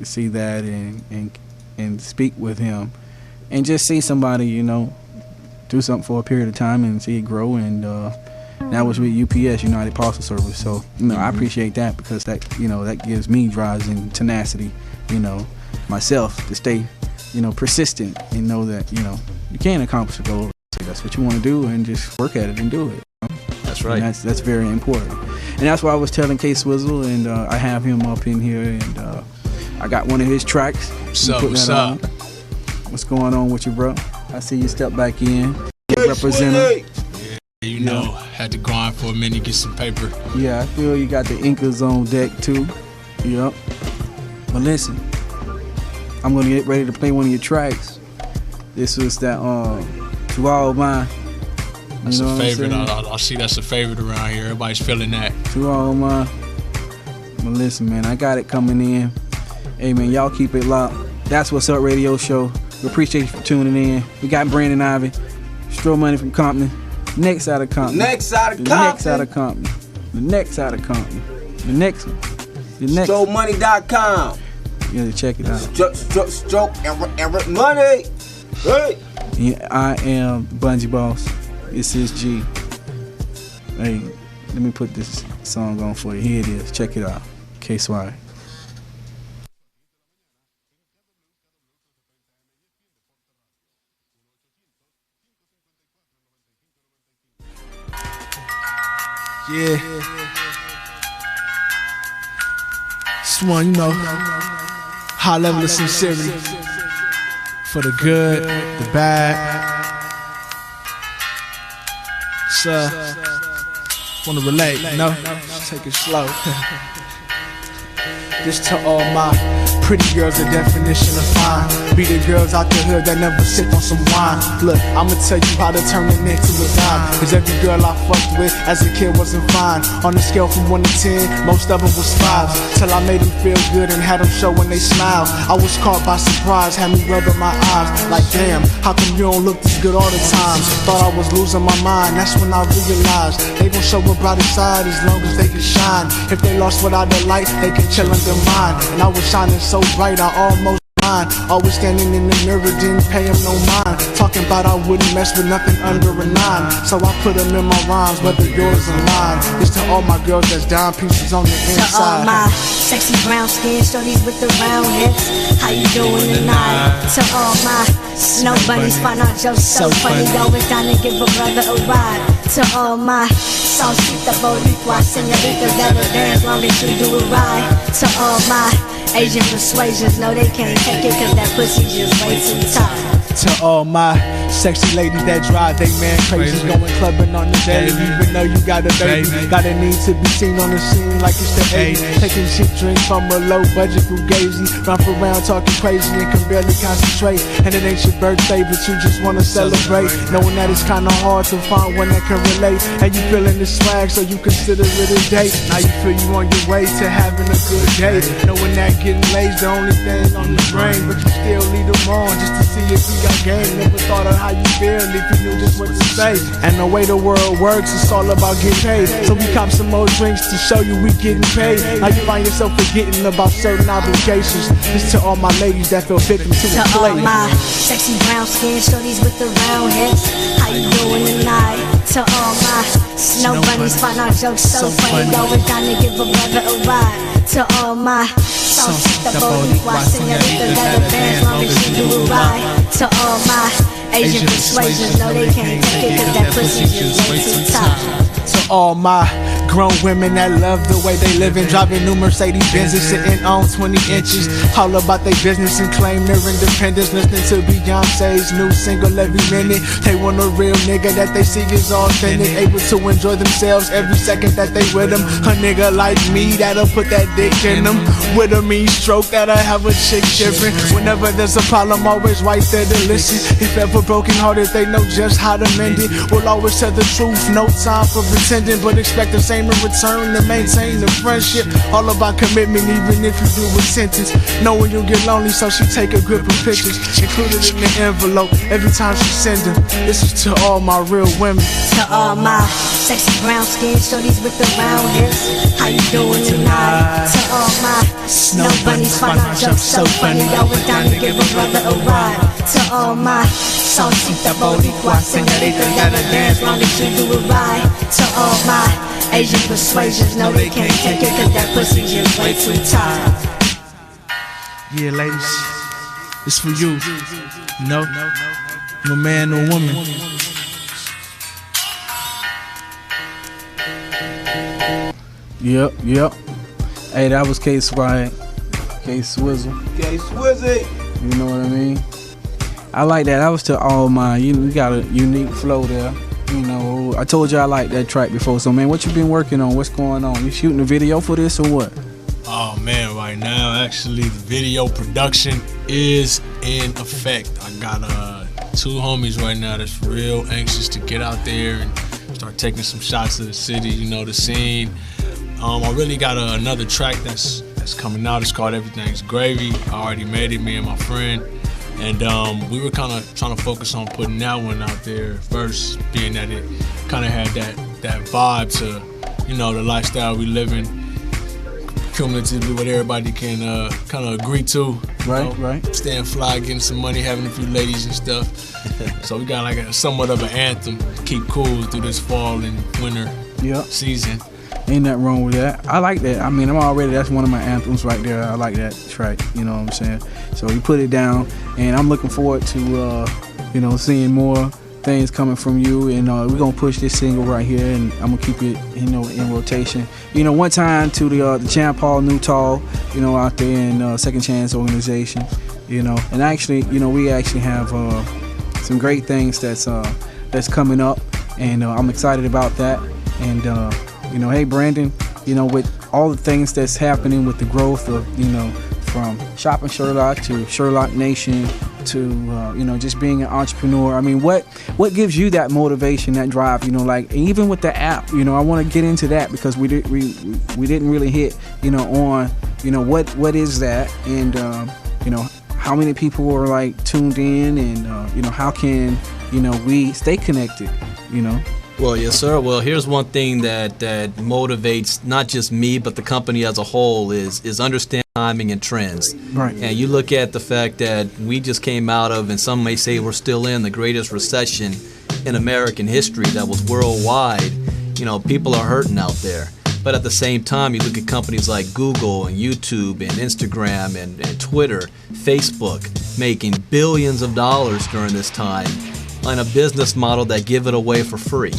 see that and speak with him, and just see somebody, you know, do something for a period of time and see it grow. And that was with UPS, United Parcel Service. So, you know, I appreciate that because that, you know, that gives me drives and tenacity, you know, myself to stay, you know, persistent and know that, you know, you can accomplish a goal. So that's what you want to do, and just work at it and do it.
That's right.
And that's very important. And that's why I was telling K Swizzle, and I have him up in here, and I got one of his tracks.
What's up?
What's going on with you, bro? I see you step back in. Representative.
Yeah, you know, had to grind for a minute, get some paper.
Yeah, I feel you got the Incas on deck too. Yep. But listen, I'm gonna get ready to play one of your tracks. This was that To All Mine.
That's a favorite. I see that's a favorite around here. Everybody's feeling that.
To All Mine. But listen, man, I got it coming in. Hey, man, y'all keep it locked. That's What's Up Radio Show. We appreciate you for tuning in. We got Brandon Ivy, Stro Money from Compton. Next out of Compton.
Next out of Compton.
Next out of Compton. The next out of Compton. The next one. The next.
StroMoney.com.
You gotta check it out.
Stroke money. Hey.
Yeah, I am Bungee Boss. This is G. Hey, let me put this song on for you. Here it is. Check it out. K-Swag.
Yeah. This one, you know, high level of sincerity. For the good, the bad. So, wanna relate, you know? Take it slow. This to all my Pretty girls, the definition of fine. Be the girls out the hood that never sip on some wine. Look, I'ma tell you how to turn it into a dime. Cause every girl I fucked with as a kid wasn't fine. On a scale from 1 to 10, most of them was 5s. Till I made them feel good and had them show when they smile. I was caught by surprise, had me rubbing my eyes. Like damn, how come you don't look this good all the time? Thought I was losing my mind, that's when I realized they gon' show a brighter side as long as they can shine. If they lost without the light, they can chill under mine. And I was shining so bright, I almost always standing in the mirror, didn't pay him no mind. Talking about I wouldn't mess with nothing under a 9. So I put them in my rhymes, whether yours or mine. It's to all my girls that's down pieces on the inside.
To all my sexy brown skin shorties with the round hips, how you doing tonight? To all my snow bunnies, find out jokes so funny, always down to give a brother a ride. To all my salsita boricua senoritas that'll dance long as you do it right. To all my Asian persuasions, no they can't take it cause that pussy just way too tight.
To all my sexy ladies that drive they man crazy, going clubbing on the day, even though you got a baby. Got a need to be seen on the scene like it's the 80s. Taking cheap drinks from a low budget fugazi. Run around talking crazy and can barely concentrate. And it ain't your birthday but you just wanna celebrate, knowing that it's kinda hard to find one that can relate. And you feeling the swag so you consider it a date. Now you feel you on your way to having a good day, knowing that getting laid's the only thing on the brain. But you still lead them on just to see if you got game. Never thought of how you feel if you knew just what to say. And the way the world works, it's all about getting paid. So we cop some more drinks to show you we getting paid. Now you find yourself forgetting about certain obligations. This to all my ladies that feel victim to the play.
To all my sexy brown skin shorties with the round hips, how you doing tonight? To all my snow bunnies, find out jokes so funny, always down to give a brother a ride. To all my salsita boricua senoritas that'll dance long as you do it right. To all my Asian persuasions, no they can't take it cause that pussy just way too tight.
To all my grown women that love the way they living, driving new Mercedes Benzes, sitting on 20 inches, all about their business and claim their independence, listening to Beyonce's new single every minute. They want a real nigga that they see is authentic, able to enjoy themselves every second that they with them. A nigga like me that'll put that dick in them, with a mean stroke that'll have a chick shivering. Whenever there's a problem, always right there to listen. If ever broken hearted, they know just how to mend it. We'll always tell the truth, no time for pretending, but expect the same in return to maintain the friendship. All about commitment, even if you do a sentence. Knowing you'll get lonely, so she take a grip of pictures, included in the envelope every time she send them. This is to all my real women.
To all my sexy brown skin shorties with the round hips, how you doing tonight? To all my snow bunnies, find out jokes so funny, always down to give a brother a ride. To all my salsita boricua senoritas that'll dance long as you do it right. To all my Asian persuasions, no they can't take it cause that pussy just way too tight.
Yeah, ladies, it's for you. No, no man, no woman.
Yep. Hey, that was K-Swag, K-Swizzle.
K-Swizzy.
You know what I mean? I like that. That was to all my. You got a unique flow there. You know, I told you I like that track before. So, man, what you been working on? What's going on? You shooting a video for this or what?
Oh, man, right now, actually, the video production is in effect. I got two homies right now that's real anxious to get out there and start taking some shots of the city, you know, the scene. I really got another track that's coming out. It's called Everything's Gravy. I already made it, me and my friend. And we were kind of trying to focus on putting that one out there first, being that it kind of had that vibe to, you know, the lifestyle we live in, cumulatively what everybody can kind of agree to.
Right.
Staying fly, getting some money, having a few ladies and stuff. So we got like somewhat of an anthem to keep cool through this fall and winter season.
Ain't nothing wrong with that. I like that. I mean, that's one of my anthems right there. I like that track, you know what I'm saying? So you put it down, and I'm looking forward to, you know, seeing more things coming from you, and we're going to push this single right here, and I'm going to keep it, you know, in rotation. You know, one time to the Champ Paul Newtall, you know, out there in Second Chance Organization, you know, and actually, you know, we actually have some great things that's coming up, and I'm excited about that, and you know, hey Brandon, you know, with all the things that's happening with the growth of, you know, from shopping Sherlock to Sherlock Nation to just being an entrepreneur. I mean, what gives you that motivation, that drive? Like even with the app, I want to get into that because we didn't really hit on what is that, and how many people are like tuned in, and how can we stay connected,
Well, yes, sir. Well, here's one thing that motivates not just me, but the company as a whole is understand timing and trends.
Right.
And you look at the fact that we just came out of, and some may say we're still in, the greatest recession in American history that was worldwide. People are hurting out there. But at the same time, you look at companies like Google and YouTube and Instagram and Twitter, Facebook, making billions of dollars during this time on a business model that give it away for free.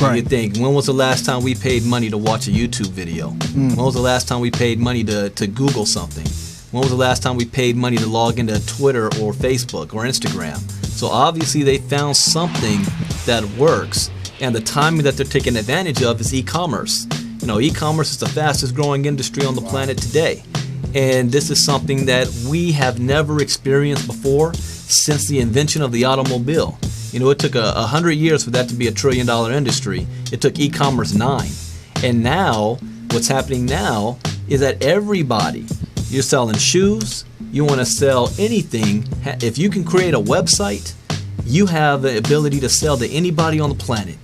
Right.
You think, when was the last time we paid money to watch a YouTube video? When was the last time we paid money to Google something? When was the last time we paid money to log into Twitter or Facebook or Instagram? So obviously they found something that works, and the timing that they're taking advantage of is e-commerce. E-commerce is the fastest growing industry on the planet today. And this is something that we have never experienced before since the invention of the automobile. It took 100 years for that to be $1 trillion industry. It took e-commerce 9. And now, what's happening now is that everybody, you're selling shoes, you want to sell anything. If you can create a website, you have the ability to sell to anybody on the planet.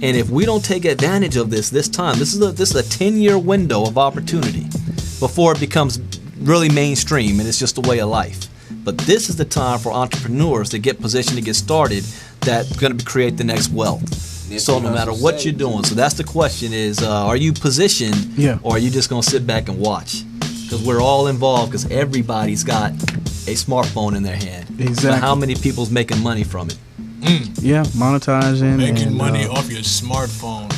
And if we don't take advantage of this time, this is a 10-year window of opportunity before it becomes really mainstream and it's just a way of life. But this is the time for entrepreneurs to get positioned to get started that's going to create the next wealth. So no matter what you're doing, so that's the question is, are you positioned or are you just going to sit back and watch? Because we're all involved because everybody's got a smartphone in their hand.
Exactly.
But how many people's making money from it?
Yeah, monetizing.
Making money off your smartphone.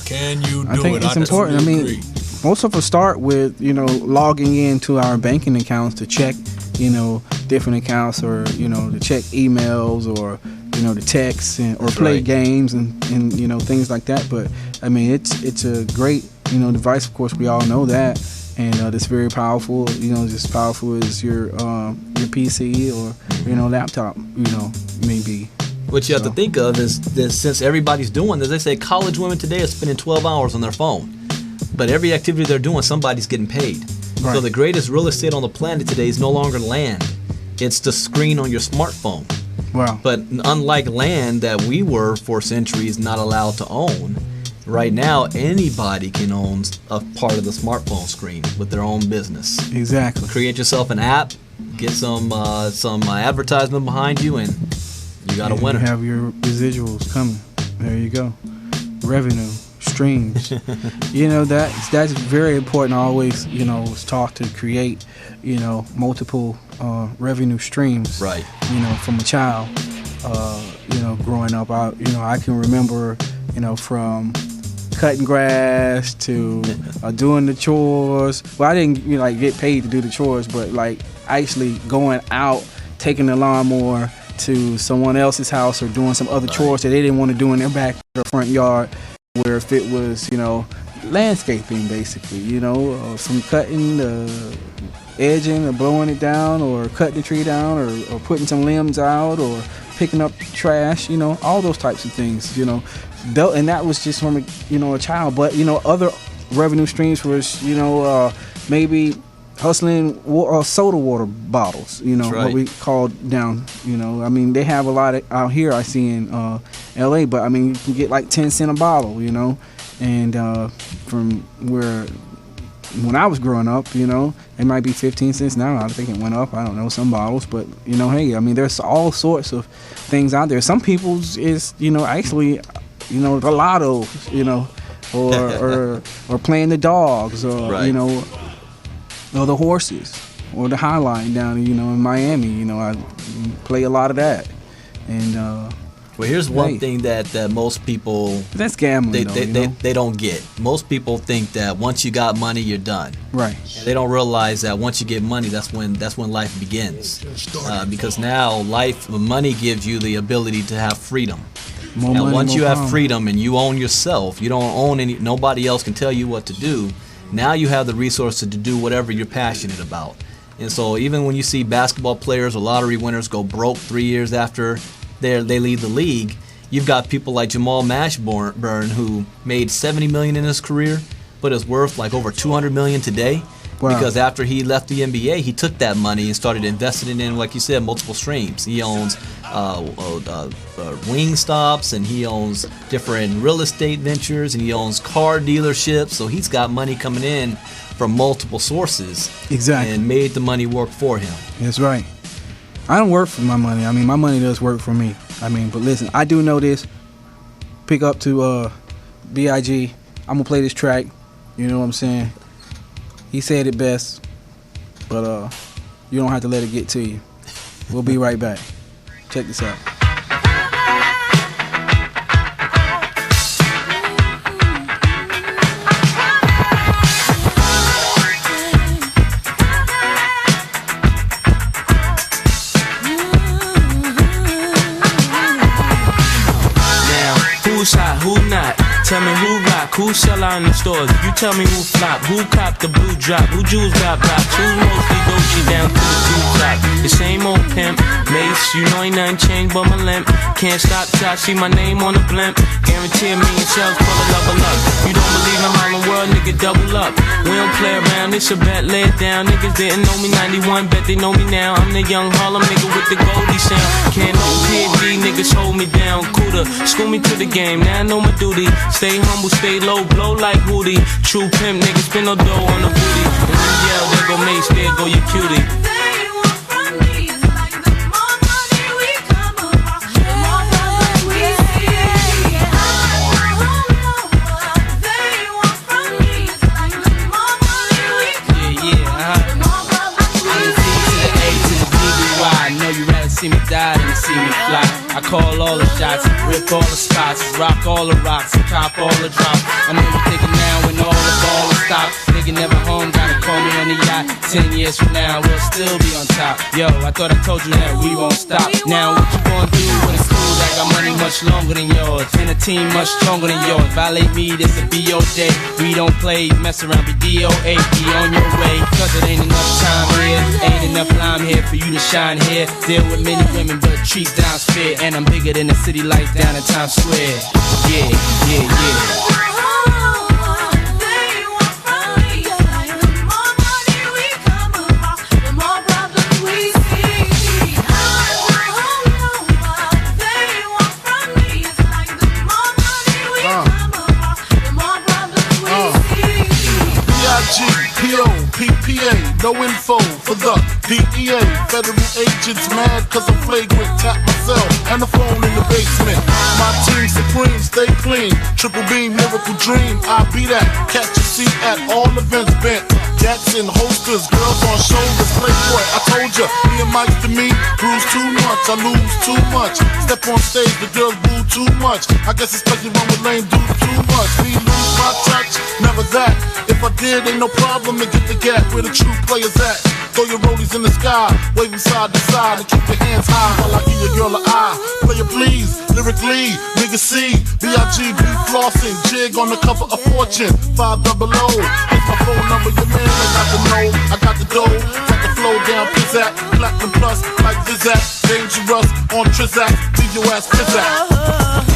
Can you do it?
I think it's important. I mean, most of us start with, logging into our banking accounts to check, different accounts, or, to check emails, or, to text or play games and things like that. But I mean, it's a great, device. Of course, we all know that. And it's very powerful, just as powerful as your PC or, laptop, maybe.
What you have to think of is that since everybody's doing this, they say college women today are spending 12 hours on their phone. But every activity they're doing, somebody's getting paid. Right. So the greatest real estate on the planet today is no longer land. It's the screen on your smartphone.
Wow.
But unlike land that we were for centuries not allowed to own, right now anybody can own a part of the smartphone screen with their own business.
Exactly.
Create yourself an app, get some advertisement behind you, and you got a winner.
You have your residuals coming. There you go. Revenue streams. That's very important. I always was taught to create multiple revenue streams.
Right.
From a child. Growing up, I can remember from cutting grass to doing the chores. Well, I didn't get paid to do the chores, but actually going out, taking the lawnmower to someone else's house or doing some other chores that they didn't want to do in their back or front yard, where if it was landscaping, basically, from cutting the edging or blowing it down or cutting the tree down or putting some limbs out or picking up trash, all those types of things, and that was just from a child. But other revenue streams was maybe hustling soda water bottles, what we call down, I mean, they have a lot out here I see in LA, but I mean, you can get like 10 cents a bottle, and from where when I was growing up, it might be 15 cents now. I think it went up. I don't know, some bottles, but hey, I mean, there's all sorts of things out there. Some people's is, actually, the lotto, or playing the dogs, or right. Or the horses, or the High Line down, in Miami. I play a lot of that, and.
Well, here's one thing that most people
that's gambling.
They don't get. Most people think that once you got money, you're done.
Right.
And they don't realize that once you get money, that's when life begins. Because now money gives you the ability to have freedom.
More
and
money,
once
more
you have
power.
freedom and you own yourself, you don't own nobody else can tell you what to do. Now you have the resources to do whatever you're passionate about. And so even when you see basketball players or lottery winners go broke 3 years after they leave the league, you've got people like Jamal Mashburn, who made $70 million in his career, but is worth like over $200 million today. Wow. Because after he left the NBA, he took that money and started investing it in, like you said, multiple streams. He owns wing stops, and he owns different real estate ventures, and he owns car dealerships. So he's got money coming in from multiple sources.
Exactly.
And made the money work for him.
That's right. I don't work for my money. I mean, my money does work for me. I mean, but listen, I do know this. Pick up to B.I.G. I'm going to play this track. You know what I'm saying? He said it best, but you don't have to let it get to you. We'll be right back. Check this out.
Now, who's hot, who not? Tell me who rock, who sell out in the stores. You tell me who flop, who cop the blue drop, who jewels got blocks, who's mostly Dolce down to the blue top. The same old pimp, Mace, you know ain't nothing changed but my limp. Can't stop till I see my name on the blimp. Guarantee me and shells full of level up. You don't believe in Harlem World, nigga, double up. We don't play around, it's a bet, lay it down. Niggas didn't know me 91, bet they know me now. I'm the young Harlem nigga with the Goldie sound. Can't no PhD, niggas hold me down. Cooler, school me to the game, now I know my duty. Stay humble, stay low, blow like Hootie. True pimp, niggas spin no dough on the booty. And when you yell, there go Mace, there go your cutie. See me die than to see me fly. I call all the shots, rip all the spots, rock all the rocks, and cop all the drops. I know you thinking now when all the ball is stopped. Nigga never home, gotta call me on the yacht. 10 years from now, we'll still be on top. Yo, I thought I told you that we won't stop. Now what you gonna do when it's cool? I got money much longer than yours, and a team much stronger than yours. Violate me, this a B.O. day. We don't play, mess around, be D.O.A. Be on your way, cause it ain't enough time here. Ain't enough lime here for you to shine here. Deal with many women, but treat down's fair. And I'm bigger than the city lights down in Times Square. Yeah, yeah, yeah.
PPA, no info for the DEA. Federal agents mad cause I'm flagrant. Tap myself and the phone in the basement. My team supreme, stay clean. Triple beam, miracle dream. I be that. Catch a seat at all events bent. Jackson holsters, girls on shoulders. Playboy, I told ya, me and Mike to me bruise too much, I lose too much. Step on stage, the girls boo too much. I guess it's cause you run with lame dudes too much. Me lose my touch, never that. If I did, ain't no problem to get the gap where the true players at. Throw your rollies in the sky, waving side to side, and keep your hands high while I give your girl an eye. Player please, lyrically, nigga C, B.I.G. be flossing, jig on the cover of Fortune, 500. It's my phone number, your man, I got the know, I got the dough, got the flow down, pizzazz, platinum plus, like Zizak, dangerous on Trizak, leave your ass pizzazz.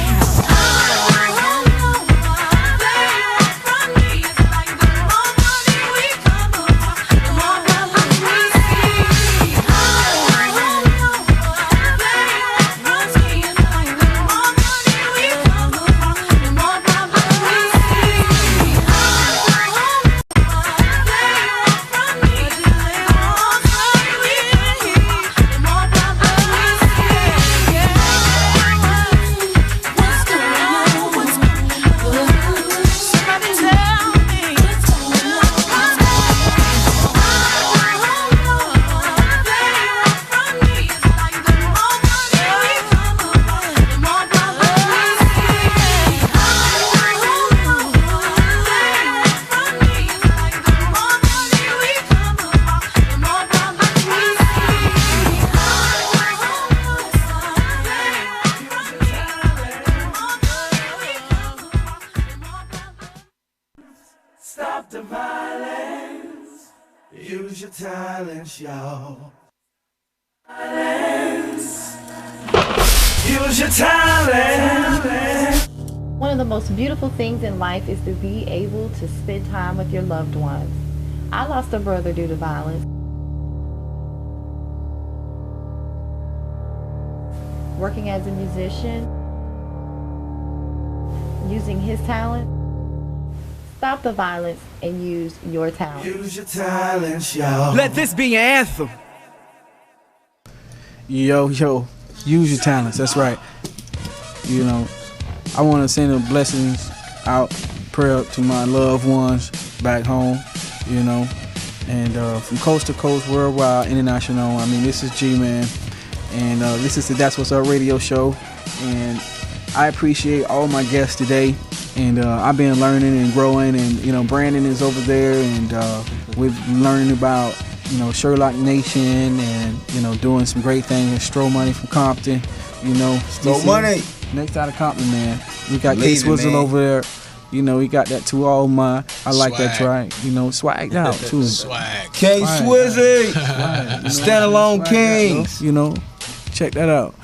talents, y'all. Use your talent.
One of the most beautiful things in life is to be able to spend time with your loved ones. I lost a brother due to violence. Working as a musician, using his talent, stop the violence and use your talent.
Use your talents, y'all.
Let this be your anthem. Yo, use your talents. That's right. You know, I want to send the blessings out, prayer to my loved ones back home, you know, and from coast to coast, worldwide, international. I mean, this is G-Man, and this is the That's What's Up radio show, and I appreciate all my guests today, and I've been learning and growing, and, you know, Brandon is over there, and we're learning about, you know, Sherlock Nation, and, you know, doing some great things. Stro Money from Compton, you know.
Stro Money.
Next out of Compton, man. We got K-Swizzle over there. You know, we got that to all my. I like that track. You know, swagged out too.
Swag.
K-Swizzy. Standalone Kings.
You know, check that out.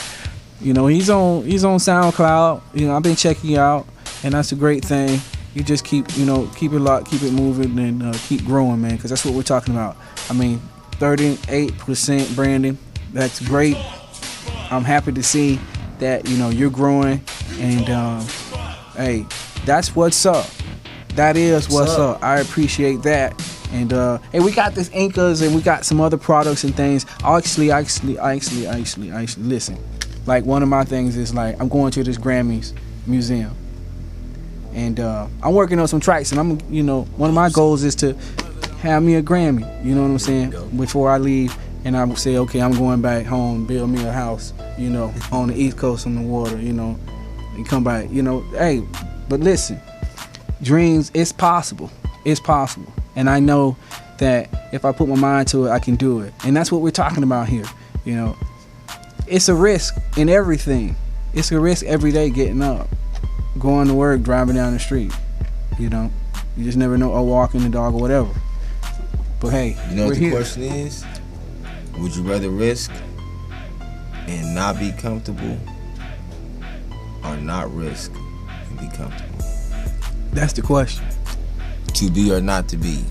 You know, he's on SoundCloud. You know, I've been checking you out, and that's a great thing. You just keep it locked, keep it moving, and keep growing, man, because that's what we're talking about. I mean, 38% Brandon. That's great. I'm happy to see that, you know, you're growing, and hey, that's what's up. That is what's up. I appreciate that. And hey, we got this Incas, and we got some other products and things. Actually, listen. Like, one of my things is, like, I'm going to this Grammys museum, and I'm working on some tracks, and I'm, you know, one of my goals is to have me a Grammy. You know what I'm saying? Before I leave. And I would say, okay, I'm going back home, build me a house, you know, on the East Coast on the water, you know, and come back, you know. Hey, but listen, dreams, it's possible. It's possible. And I know that if I put my mind to it, I can do it. And that's what we're talking about here, you know. It's a risk in everything. It's a risk every day getting up, going to work, driving down the street, you know. You just never know, or walking the dog or whatever. But hey,
you know what the question is? Would you rather risk and not be comfortable, or not risk and be comfortable?
That's the question.
To be or not to be.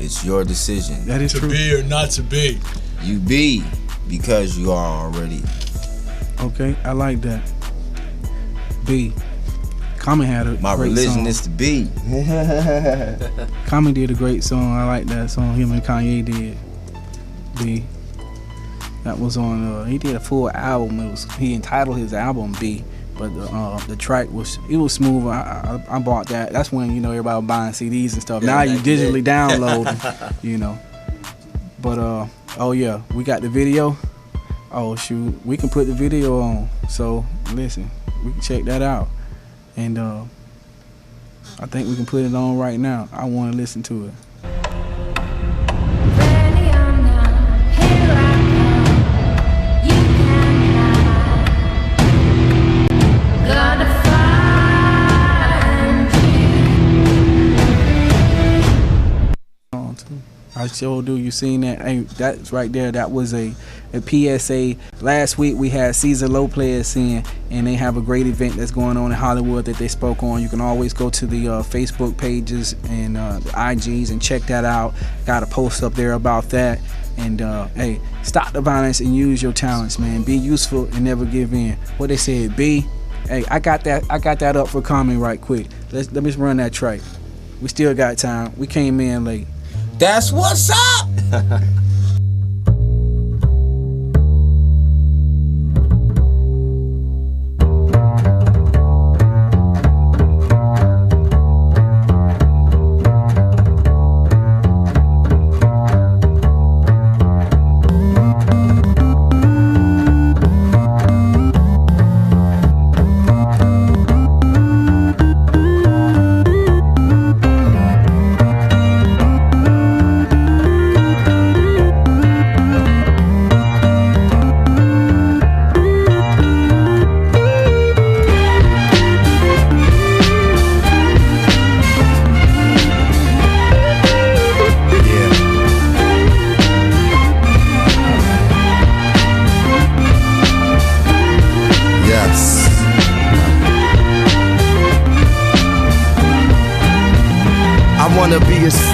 It's your decision.
That is true.
To be or not to be.
You be because you are already.
Okay, I like that. Be. Common had a
My
great
religion
song.
is to be.
Common did a great song. I like that song. Him and Kanye did. Be. That was on. He did a full album. He entitled his album "B," but the track was smooth. I bought that. That's when, you know, everybody was buying CDs and stuff.
Yeah,
now you digitally
day.
download, you know. But oh yeah, we got the video. Oh shoot, we can put the video on. So listen, we can check that out, and I think we can put it on right now. I want to listen to it. I sure do. You seen that? Hey, that's right there. That was a PSA. Last week we had Cesar Lopez in, and they have a great event that's going on in Hollywood that they spoke on. You can always go to the Facebook pages and the IGs and check that out. Got a post up there about that. And hey, stop the violence and use your talents, man. Be useful and never give in. What they said, be. Hey, I got that up for comment right quick. Let me just run that track. We still got time. We came in late.
That's what's up.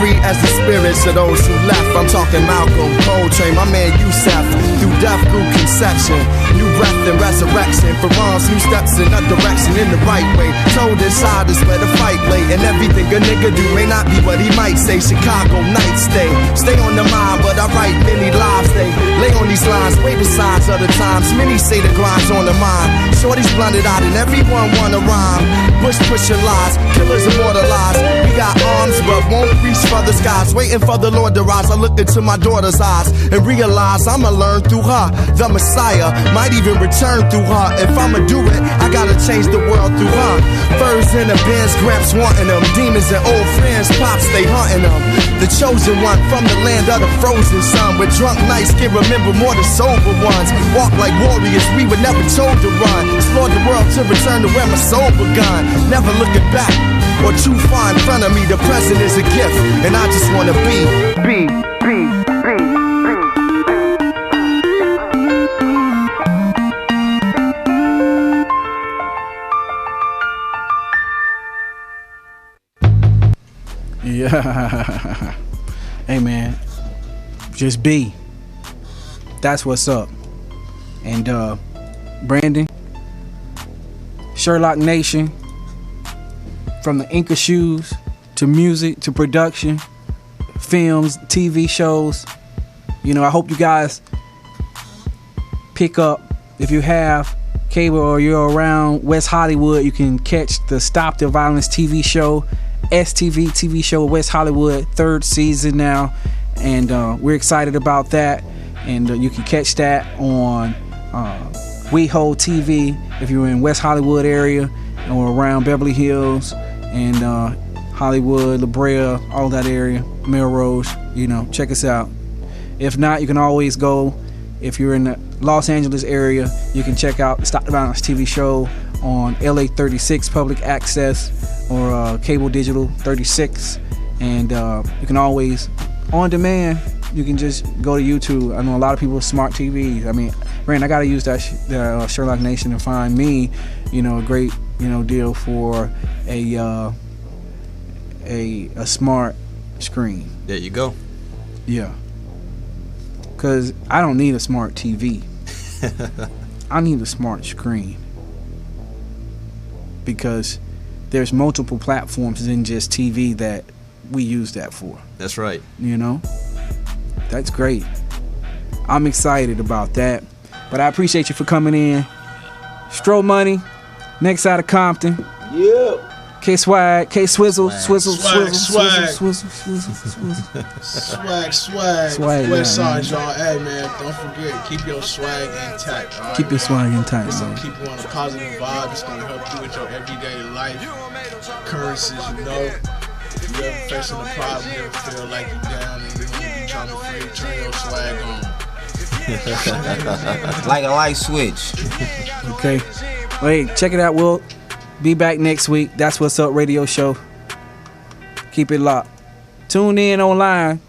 free as the spirits of those who left. I'm talking Malcolm, Coltrane, my man Yusef. Through death, through conception, new breath and resurrection. For wrongs, new steps in a direction in the right way. Told inside is where the fight lay, and everything a nigga do may not be what he might say. Chicago night stay on the mind, but I write many lives. They lay on these lines, wait the signs of the times. Many say the grind's on the mind. Shorty's blunted out and everyone wanna rhyme. Bush pushing lies, killers immortalized. We got arms but won't reach for the skies. Waiting for the Lord to rise. I look into my daughter's eyes and realize I'ma learn through her. The Messiah might even return through her. If I'ma do it, I gotta change the world through her. Furs in the bins, Gramps wanting them. Demons and old friends, Pops, they hunting them. The chosen one from the land of the frozen sun. With drunk nights can remember more than sober ones. Walk like warriors, we were never told to run. Explore the world to return to where my soul begun. Never looking back or too far in front of me. The present is a gift, and I just wanna be.
Yeah. Hey man, just be. That's what's up. And Brandon, Sherlock Nation, from the Inca shoes to music to production, films, TV shows. You know, I hope you guys pick up, if you have cable or you're around West Hollywood, you can catch the Stop the Violence TV show, STV TV show, West Hollywood, 3rd season now, and we're excited about that. And you can catch that on WeHo TV if you're in West Hollywood area or around Beverly Hills and Hollywood, La Brea, all that area, Melrose. You know, check us out. If not, you can always go, if you're in the Los Angeles area, you can check out Stop the Violence TV show on LA 36 public access or cable digital 36, and you can always on demand. You can just go to YouTube. I know a lot of people with smart TVs. I mean, Brand, I gotta use that Sherlock Nation to find me, you know, a great, you know, deal for a smart screen.
There you go.
Yeah. Cause I don't need a smart TV. I need a smart screen. Because there's multiple platforms than just TV that we use that for.
That's right.
You know? That's great. I'm excited about that. But I appreciate you for coming in. Stro Money, next side of Compton.
Yeah.
K-Swag, K-Swizzle, Swizzle,
Swag,
Swizzle,
swag. West side, y'all. Hey, man, don't forget, keep your swag intact. Right,
keep your swag intact,
it's
man.
gonna keep you on a positive vibe. It's gonna help you with your everyday life. Currencies, you know. If you ever facing a problem, you ever feel like you're down and you want to be trauma-free, turn your swag on.
Like a light switch.
Okay. Wait, check it out. We'll be back next week. That's What's Up Radio Show. Keep it locked. Tune in online.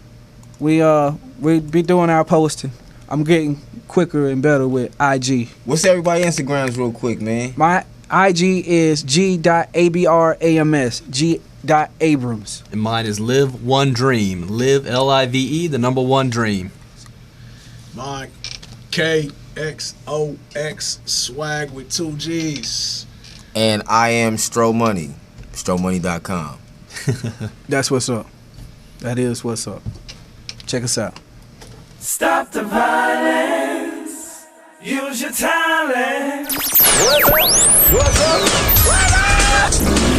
We'll be doing our posting. I'm getting quicker and better with IG.
What's everybody Instagrams real quick, man?
My IG is g.abrams. G.Abrams.
And mine is Live One Dream. Live, L-I-V-E, the number one dream.
Mine, KXOX, swag with 2 G's.
And I am Stro Money. StroMoney.com.
That's what's up. That is what's up. Check us out.
Stop the violence. Use your talent.
What's up? What's up? What's up?